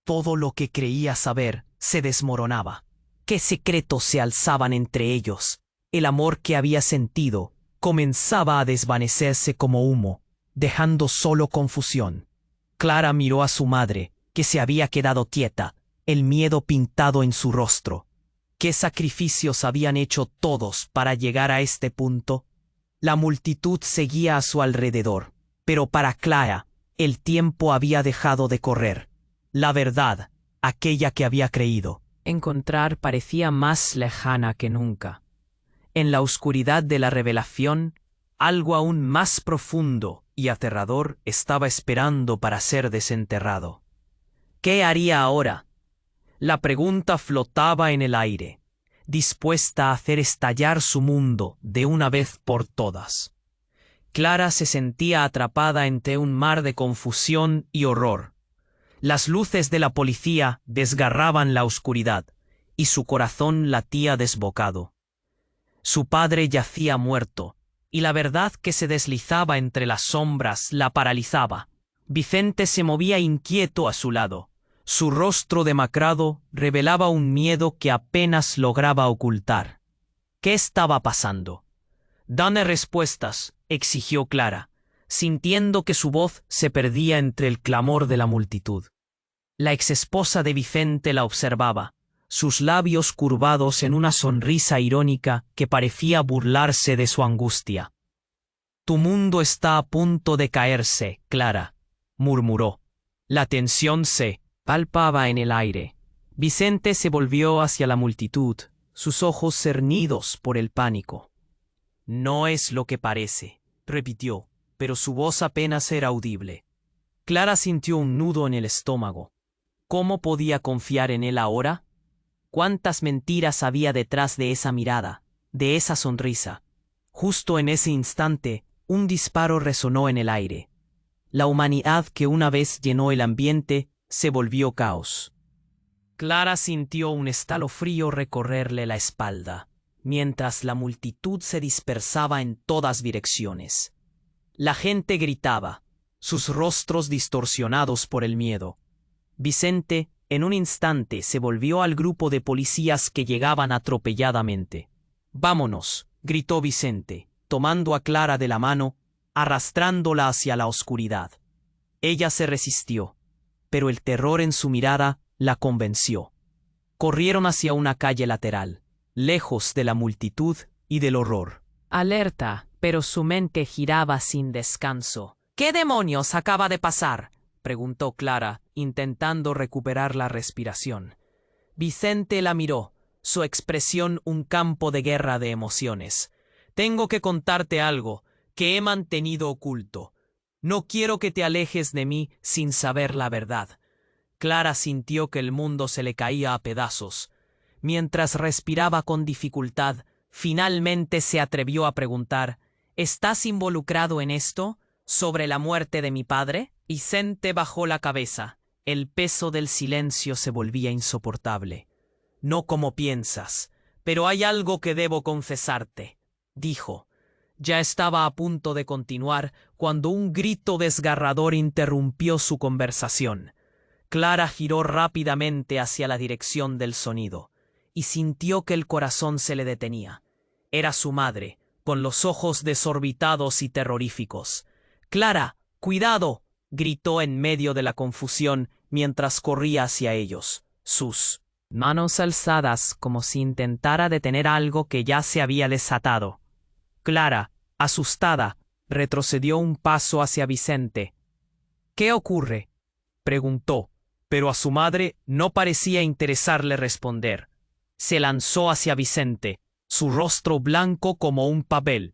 A: Todo lo que creía saber se desmoronaba. ¿Qué secretos se alzaban entre ellos? El amor que había sentido comenzaba a desvanecerse como humo, dejando solo confusión. Clara miró a su madre, que se había quedado quieta, el miedo pintado en su rostro. ¿Qué sacrificios habían hecho todos para llegar a este punto? La multitud seguía a su alrededor, pero para Clara el tiempo había dejado de correr. La verdad, aquella que había creído encontrar, parecía más lejana que nunca. En la oscuridad de la revelación, algo aún más profundo y aterrador estaba esperando para ser desenterrado. ¿Qué haría ahora? La pregunta flotaba en el aire, dispuesta a hacer estallar su mundo de una vez por todas. Clara se sentía atrapada entre un mar de confusión y horror. Las luces de la policía desgarraban la oscuridad, y su corazón latía desbocado. Su padre yacía muerto, y la verdad que se deslizaba entre las sombras la paralizaba. Vicente se movía inquieto a su lado. Su rostro demacrado revelaba un miedo que apenas lograba ocultar. ¿Qué estaba pasando? «Dame respuestas», exigió Clara, sintiendo que su voz se perdía entre el clamor de la multitud. La exesposa de Vicente la observaba, sus labios curvados en una sonrisa irónica que parecía burlarse de su angustia. «Tu mundo está a punto de caerse, Clara», murmuró. La tensión se palpaba en el aire. Vicente se volvió hacia la multitud, sus ojos cernidos por el pánico. «No es lo que parece», repitió, pero su voz apenas era audible. Clara sintió un nudo en el estómago. ¿Cómo podía confiar en él ahora? ¿Cuántas mentiras había detrás de esa mirada, de esa sonrisa? Justo en ese instante, un disparo resonó en el aire. La humanidad que una vez llenó el ambiente se volvió caos. Clara sintió un escalofrío recorrerle la espalda, mientras la multitud se dispersaba en todas direcciones. La gente gritaba, sus rostros distorsionados por el miedo. Vicente, en un instante, se volvió al grupo de policías que llegaban atropelladamente. «Vámonos», gritó Vicente, tomando a Clara de la mano, arrastrándola hacia la oscuridad. Ella se resistió, pero el terror en su mirada la convenció. Corrieron hacia una calle lateral, lejos de la multitud y del horror. Alerta, pero su mente giraba sin descanso. «¿Qué demonios acaba de pasar?», preguntó Clara, intentando recuperar la respiración. Vicente la miró, su expresión un campo de guerra de emociones. «Tengo que contarte algo que he mantenido oculto. No quiero que te alejes de mí sin saber la verdad». Clara sintió que el mundo se le caía a pedazos. Mientras respiraba con dificultad, finalmente se atrevió a preguntar: «¿Estás involucrado en esto? ¿Sobre la muerte de mi padre? Vicente bajó la cabeza. El peso del silencio se volvía insoportable. No como piensas, pero hay algo que debo confesarte, dijo. Ya estaba a punto de continuar cuando un grito desgarrador interrumpió su conversación. Clara giró rápidamente hacia la dirección del sonido y sintió que el corazón se le detenía. Era su madre, con los ojos desorbitados y terroríficos. «¡Clara, cuidado!», gritó en medio de la confusión mientras corría hacia ellos, sus manos alzadas como si intentara detener algo que ya se había desatado. Clara, asustada, retrocedió un paso hacia Vicente. «¿Qué ocurre?», preguntó, pero a su madre no parecía interesarle responder. Se lanzó hacia Vicente, su rostro blanco como un papel.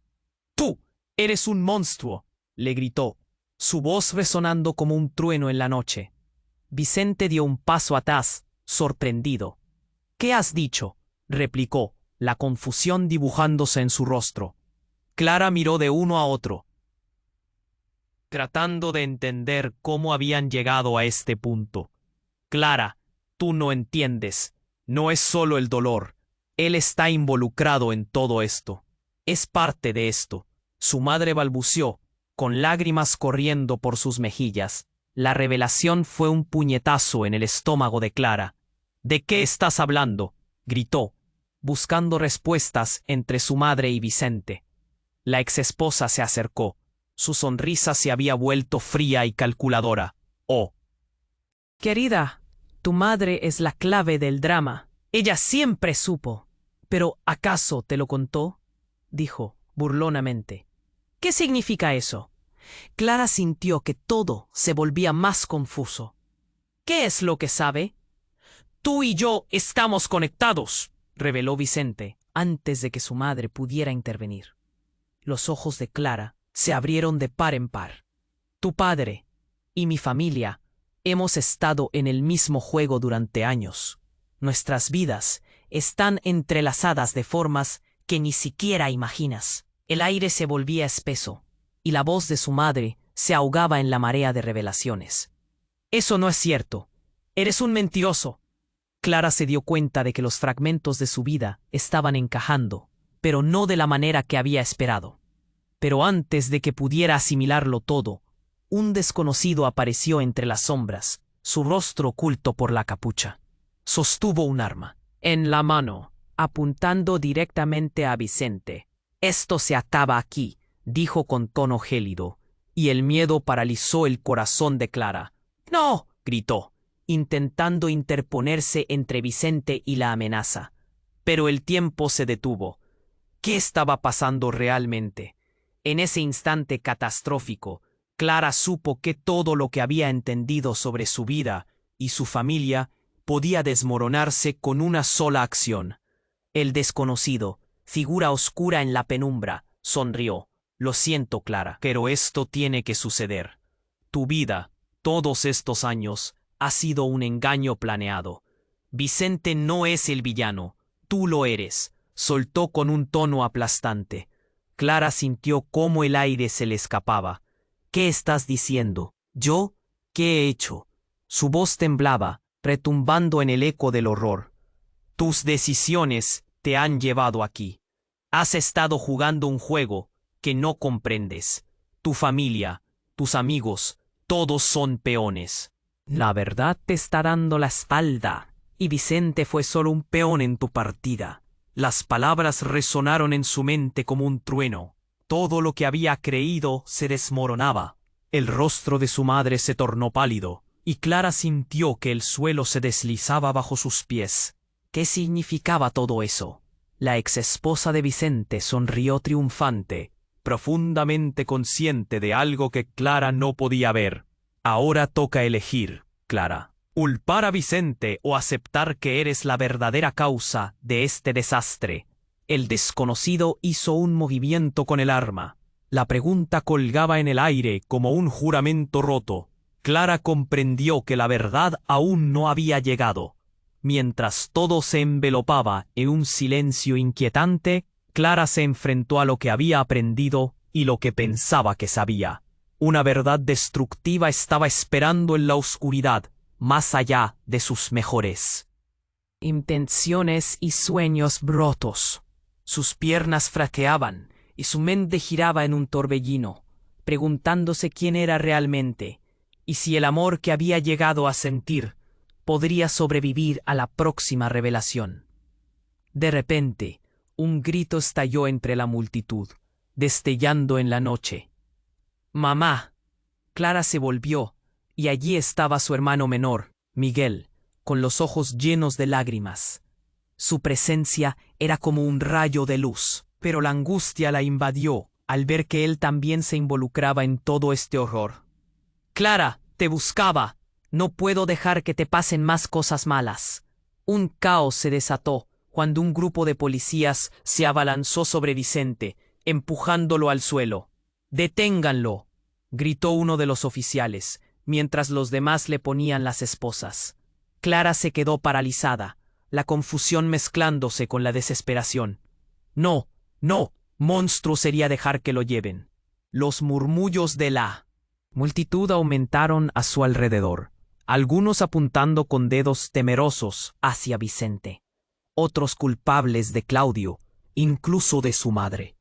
A: «¡Tú eres un monstruo!», le gritó, su voz resonando como un trueno en la noche. Vicente dio un paso atrás, sorprendido. «¿Qué has dicho?», replicó, la confusión dibujándose en su rostro. Clara miró de uno a otro, tratando de entender cómo habían llegado a este punto. «Clara, tú no entiendes. No es solo el dolor. Él está involucrado en todo esto. Es parte de esto». Su madre balbuceó, con lágrimas corriendo por sus mejillas. La revelación fue un puñetazo en el estómago de Clara. «¿De qué estás hablando?», gritó, buscando respuestas entre su madre y Vicente. La exesposa se acercó. Su sonrisa se había vuelto fría y calculadora. «Oh, querida, tu madre es la clave del drama. Ella siempre supo. ¿Pero acaso te lo contó?», dijo burlonamente. «¿Qué significa eso?». Clara sintió que todo se volvía más confuso. «¿Qué es lo que sabe?». «Tú y yo estamos conectados», reveló Vicente, antes de que su madre pudiera intervenir. Los ojos de Clara se abrieron de par en par. «Tu padre y mi familia hemos estado en el mismo juego durante años. Nuestras vidas están entrelazadas de formas que ni siquiera imaginas». El aire se volvía espeso, y la voz de su madre se ahogaba en la marea de revelaciones. «Eso no es cierto. Eres un mentiroso». Clara se dio cuenta de que los fragmentos de su vida estaban encajando, pero no de la manera que había esperado. Pero antes de que pudiera asimilarlo todo, un desconocido apareció entre las sombras, su rostro oculto por la capucha. Sostuvo un arma en la mano, apuntando directamente a Vicente. «Esto se acaba aquí», dijo con tono gélido, y el miedo paralizó el corazón de Clara. «¡No!», gritó, intentando interponerse entre Vicente y la amenaza. Pero el tiempo se detuvo. ¿Qué estaba pasando realmente? En ese instante catastrófico, Clara supo que todo lo que había entendido sobre su vida y su familia podía desmoronarse con una sola acción. El desconocido, figura oscura en la penumbra, sonrió. «Lo siento, Clara, pero esto tiene que suceder. Tu vida, todos estos años, ha sido un engaño planeado. Vicente no es el villano, tú lo eres», soltó con un tono aplastante. Clara sintió cómo el aire se le escapaba. «¿Qué estás diciendo? ¿Yo? ¿Qué he hecho?». Su voz temblaba, retumbando en el eco del horror. «Tus decisiones te han llevado aquí. Has estado jugando un juego que no comprendes. Tu familia, tus amigos, todos son peones. La verdad te está dando la espalda, y Vicente fue solo un peón en tu partida». Las palabras resonaron en su mente como un trueno. Todo lo que había creído se desmoronaba. El rostro de su madre se tornó pálido, y Clara sintió que el suelo se deslizaba bajo sus pies. ¿Qué significaba todo eso? La exesposa de Vicente sonrió triunfante, profundamente consciente de algo que Clara no podía ver. «Ahora toca elegir, Clara. Culpar a Vicente o aceptar que eres la verdadera causa de este desastre». El desconocido hizo un movimiento con el arma. La pregunta colgaba en el aire como un juramento roto. Clara comprendió que la verdad aún no había llegado. Mientras todo se envelopaba en un silencio inquietante, Clara se enfrentó a lo que había aprendido y lo que pensaba que sabía. Una verdad destructiva estaba esperando en la oscuridad, más allá de sus mejores intenciones y sueños rotos. Sus piernas fraqueaban y su mente giraba en un torbellino, preguntándose quién era realmente y si el amor que había llegado a sentir podría sobrevivir a la próxima revelación. De repente, un grito estalló entre la multitud, destellando en la noche. ¡Mamá! Clara se volvió, y allí estaba su hermano menor, Miguel, con los ojos llenos de lágrimas. Su presencia era como un rayo de luz, pero la angustia la invadió al ver que él también se involucraba en todo este horror. Clara, te buscaba. No puedo dejar que te pasen más cosas malas. Un caos se desató cuando un grupo de policías se abalanzó sobre Vicente, empujándolo al suelo. ¡Deténganlo!, gritó uno de los oficiales, mientras los demás le ponían las esposas. Clara se quedó paralizada, la confusión mezclándose con la desesperación. No, no, monstruo sería dejar que lo lleven. Los murmullos de la multitud aumentaron a su alrededor, algunos apuntando con dedos temerosos hacia Vicente, otros culpables de Claudio, incluso de su madre.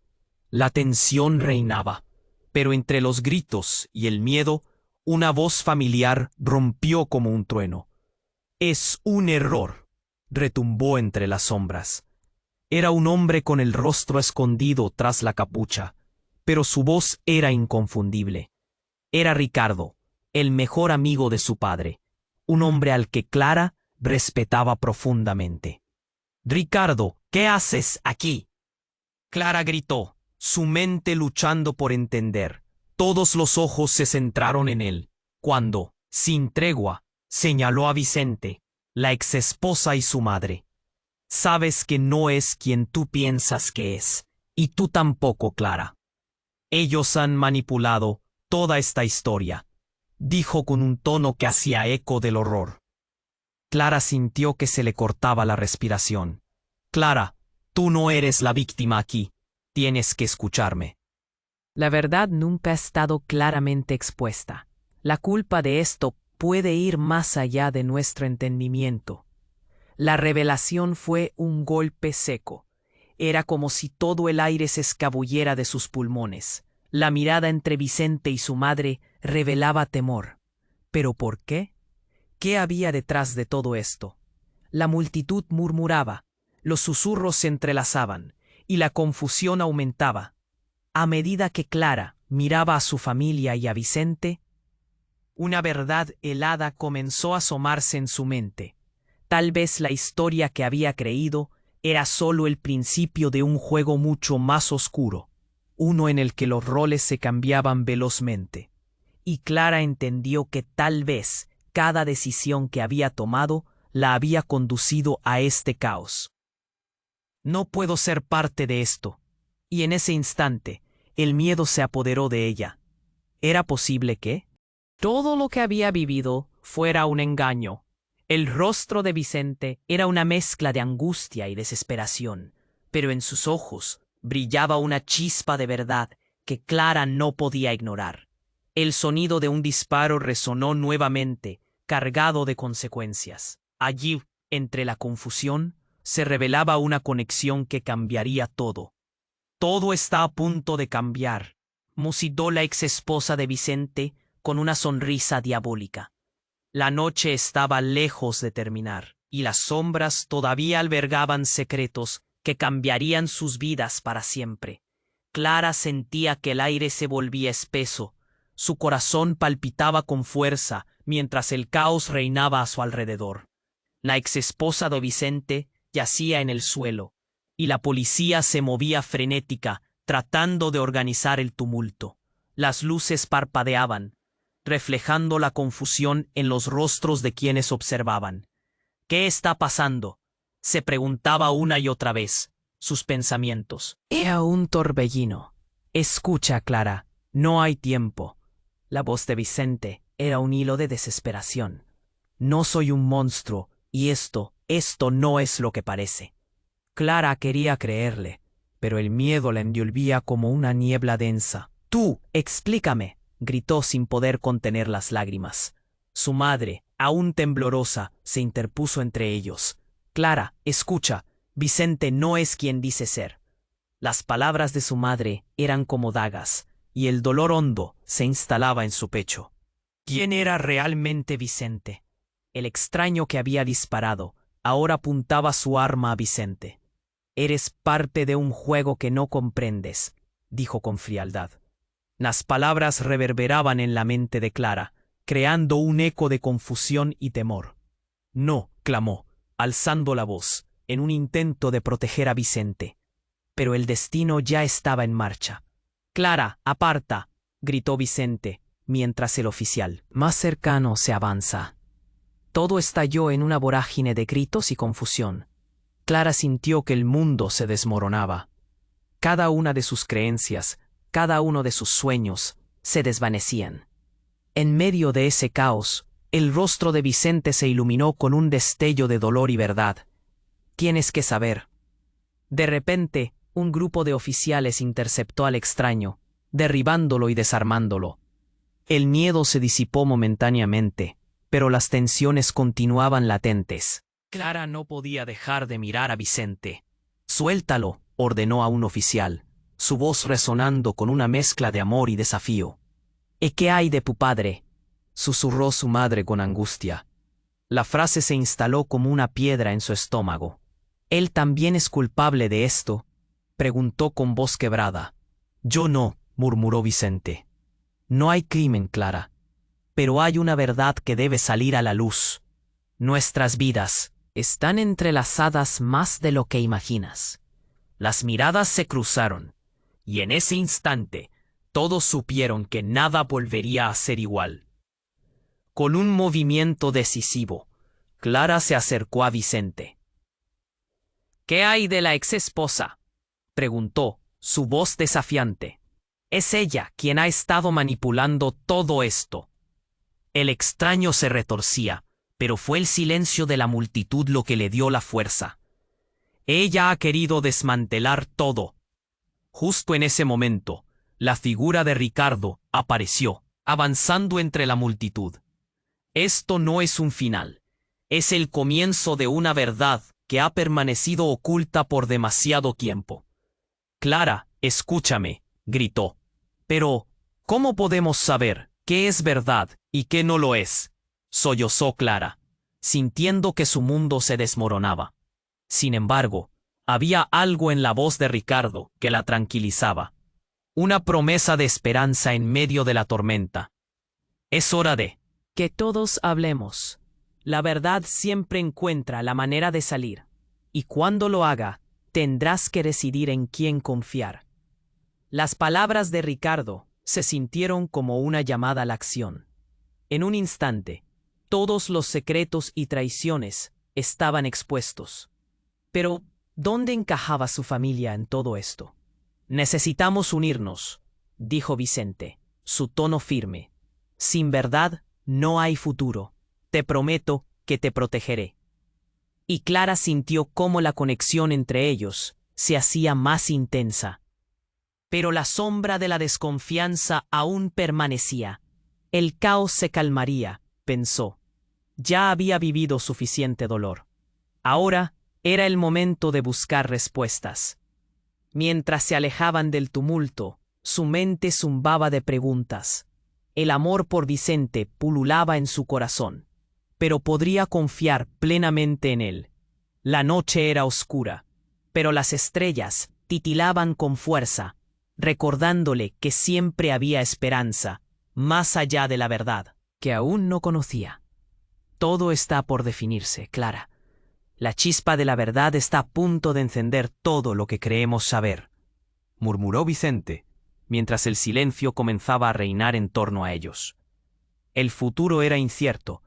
A: La tensión reinaba, pero entre los gritos y el miedo, una voz familiar rompió como un trueno. «Es un error», retumbó entre las sombras. Era un hombre con el rostro escondido tras la capucha, pero su voz era inconfundible. Era Ricardo, el mejor amigo de su padre, un hombre al que Clara respetaba profundamente. «Ricardo, ¿qué haces aquí?», Clara gritó, su mente luchando por entender. Todos los ojos se centraron en él, cuando, sin tregua, señaló a Vicente, la exesposa y su madre. «Sabes que no es quien tú piensas que es, y tú tampoco, Clara. Ellos han manipulado toda esta historia», dijo con un tono que hacía eco del horror. Clara sintió que se le cortaba la respiración. «Clara, tú no eres la víctima aquí. Tienes que escucharme». La verdad nunca ha estado claramente expuesta. La culpa de esto puede ir más allá de nuestro entendimiento. La revelación fue un golpe seco. Era como si todo el aire se escabullera de sus pulmones. La mirada entre Vicente y su madre revelaba temor. ¿Pero por qué? ¿Qué había detrás de todo esto? La multitud murmuraba, los susurros se entrelazaban, y la confusión aumentaba. A medida que Clara miraba a su familia y a Vicente, una verdad helada comenzó a asomarse en su mente. Tal vez la historia que había creído era solo el principio de un juego mucho más oscuro, uno en el que los roles se cambiaban velozmente. Y Clara entendió que tal vez cada decisión que había tomado la había conducido a este caos. «No puedo ser parte de esto», y en ese instante el miedo se apoderó de ella. ¿Era posible que todo lo que había vivido fuera un engaño? El rostro de Vicente era una mezcla de angustia y desesperación, pero en sus ojos brillaba una chispa de verdad que Clara no podía ignorar. El sonido de un disparo resonó nuevamente, cargado de consecuencias. Allí, entre la confusión, se revelaba una conexión que cambiaría todo. «Todo está a punto de cambiar», musitó la exesposa de Vicente con una sonrisa diabólica. La noche estaba lejos de terminar, y las sombras todavía albergaban secretos que cambiarían sus vidas para siempre. Clara sentía que el aire se volvía espeso, su corazón palpitaba con fuerza mientras el caos reinaba a su alrededor. La exesposa de Vicente yacía en el suelo, y la policía se movía frenética, tratando de organizar el tumulto. Las luces parpadeaban, reflejando la confusión en los rostros de quienes observaban. «¿Qué está pasando?», se preguntaba una y otra vez, sus pensamientos. «Era un torbellino. Escucha, Clara, no hay tiempo». La voz de Vicente era un hilo de desesperación. «No soy un monstruo, y esto no es lo que parece». Clara quería creerle, pero el miedo la envolvía como una niebla densa. «Tú, explícame», gritó sin poder contener las lágrimas. Su madre, aún temblorosa, se interpuso entre ellos. Clara, escucha, Vicente no es quien dice ser. Las palabras de su madre eran como dagas, y el dolor hondo se instalaba en su pecho. ¿Quién era realmente Vicente? El extraño que había disparado ahora apuntaba su arma a Vicente. Eres parte de un juego que no comprendes, dijo con frialdad. Las palabras reverberaban en la mente de Clara, creando un eco de confusión y temor. No, clamó, alzando la voz, en un intento de proteger a Vicente. Pero el destino ya estaba en marcha. Clara, aparta, gritó Vicente, mientras el oficial, más cercano, se avanza. Todo estalló en una vorágine de gritos y confusión. Clara sintió que el mundo se desmoronaba. Cada una de sus creencias, cada uno de sus sueños, se desvanecían. En medio de ese caos, el rostro de Vicente se iluminó con un destello de dolor y verdad. Tienes que saber. De repente, un grupo de oficiales interceptó al extraño, derribándolo y desarmándolo. El miedo se disipó momentáneamente, pero las tensiones continuaban latentes. Clara no podía dejar de mirar a Vicente. «Suéltalo», ordenó a un oficial, su voz resonando con una mezcla de amor y desafío. «¿Y qué hay de tu padre?», susurró su madre con angustia. La frase se instaló como una piedra en su estómago. «¿Él también es culpable de esto?», preguntó con voz quebrada. «Yo no», murmuró Vicente. «No hay crimen, Clara. Pero hay una verdad que debe salir a la luz. Nuestras vidas están entrelazadas más de lo que imaginas». Las miradas se cruzaron, y en ese instante todos supieron que nada volvería a ser igual. Con un movimiento decisivo, Clara se acercó a Vicente. «¿Qué hay de la exesposa?», preguntó, su voz desafiante. «Es ella quien ha estado manipulando todo esto». El extraño se retorcía, pero fue el silencio de la multitud lo que le dio la fuerza. «Ella ha querido desmantelar todo». Justo en ese momento, la figura de Ricardo apareció, avanzando entre la multitud. Esto no es un final, es el comienzo de una verdad que ha permanecido oculta por demasiado tiempo. «Clara, escúchame», gritó. «Pero, ¿cómo podemos saber qué es verdad y qué no lo es?», sollozó Clara, sintiendo que su mundo se desmoronaba. Sin embargo, había algo en la voz de Ricardo que la tranquilizaba. Una promesa de esperanza en medio de la tormenta. «Es hora de que todos hablemos. La verdad siempre encuentra la manera de salir. Y cuando lo haga, tendrás que decidir en quién confiar». Las palabras de Ricardo se sintieron como una llamada a la acción. En un instante, todos los secretos y traiciones estaban expuestos. Pero, ¿dónde encajaba su familia en todo esto? «Necesitamos unirnos», dijo Vicente, su tono firme. «Sin verdad no hay futuro. Te prometo que te protegeré». Y Clara sintió cómo la conexión entre ellos se hacía más intensa. Pero la sombra de la desconfianza aún permanecía. El caos se calmaría, pensó. Ya había vivido suficiente dolor. Ahora era el momento de buscar respuestas. Mientras se alejaban del tumulto, su mente zumbaba de preguntas. El amor por Vicente pululaba en su corazón, pero podría confiar plenamente en él. La noche era oscura, pero las estrellas titilaban con fuerza, recordándole que siempre había esperanza, más allá de la verdad, que aún no conocía. Todo está por definirse, Clara. La chispa de la verdad está a punto de encender todo lo que creemos saber, murmuró Vicente, mientras el silencio comenzaba a reinar en torno a ellos. El futuro era incierto,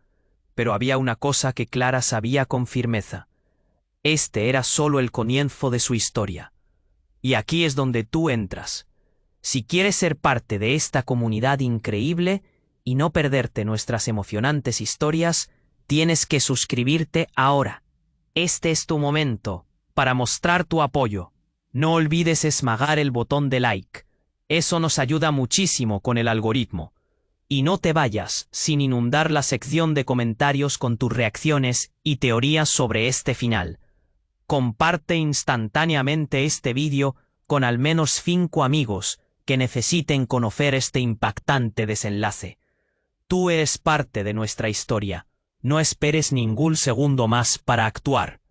A: pero había una cosa que Clara sabía con firmeza. Este era solo el comienzo de su historia. Y aquí es donde tú entras. Si quieres ser parte de esta comunidad increíble y no perderte nuestras emocionantes historias, tienes que suscribirte ahora. Este es tu momento para mostrar tu apoyo. No olvides esmagar el botón de like. Eso nos ayuda muchísimo con el algoritmo. Y no te vayas sin inundar la sección de comentarios con tus reacciones y teorías sobre este final. Comparte instantáneamente este vídeo con al menos 5 amigos que necesiten conocer este impactante desenlace. Tú eres parte de nuestra historia. No esperes ningún segundo más para actuar.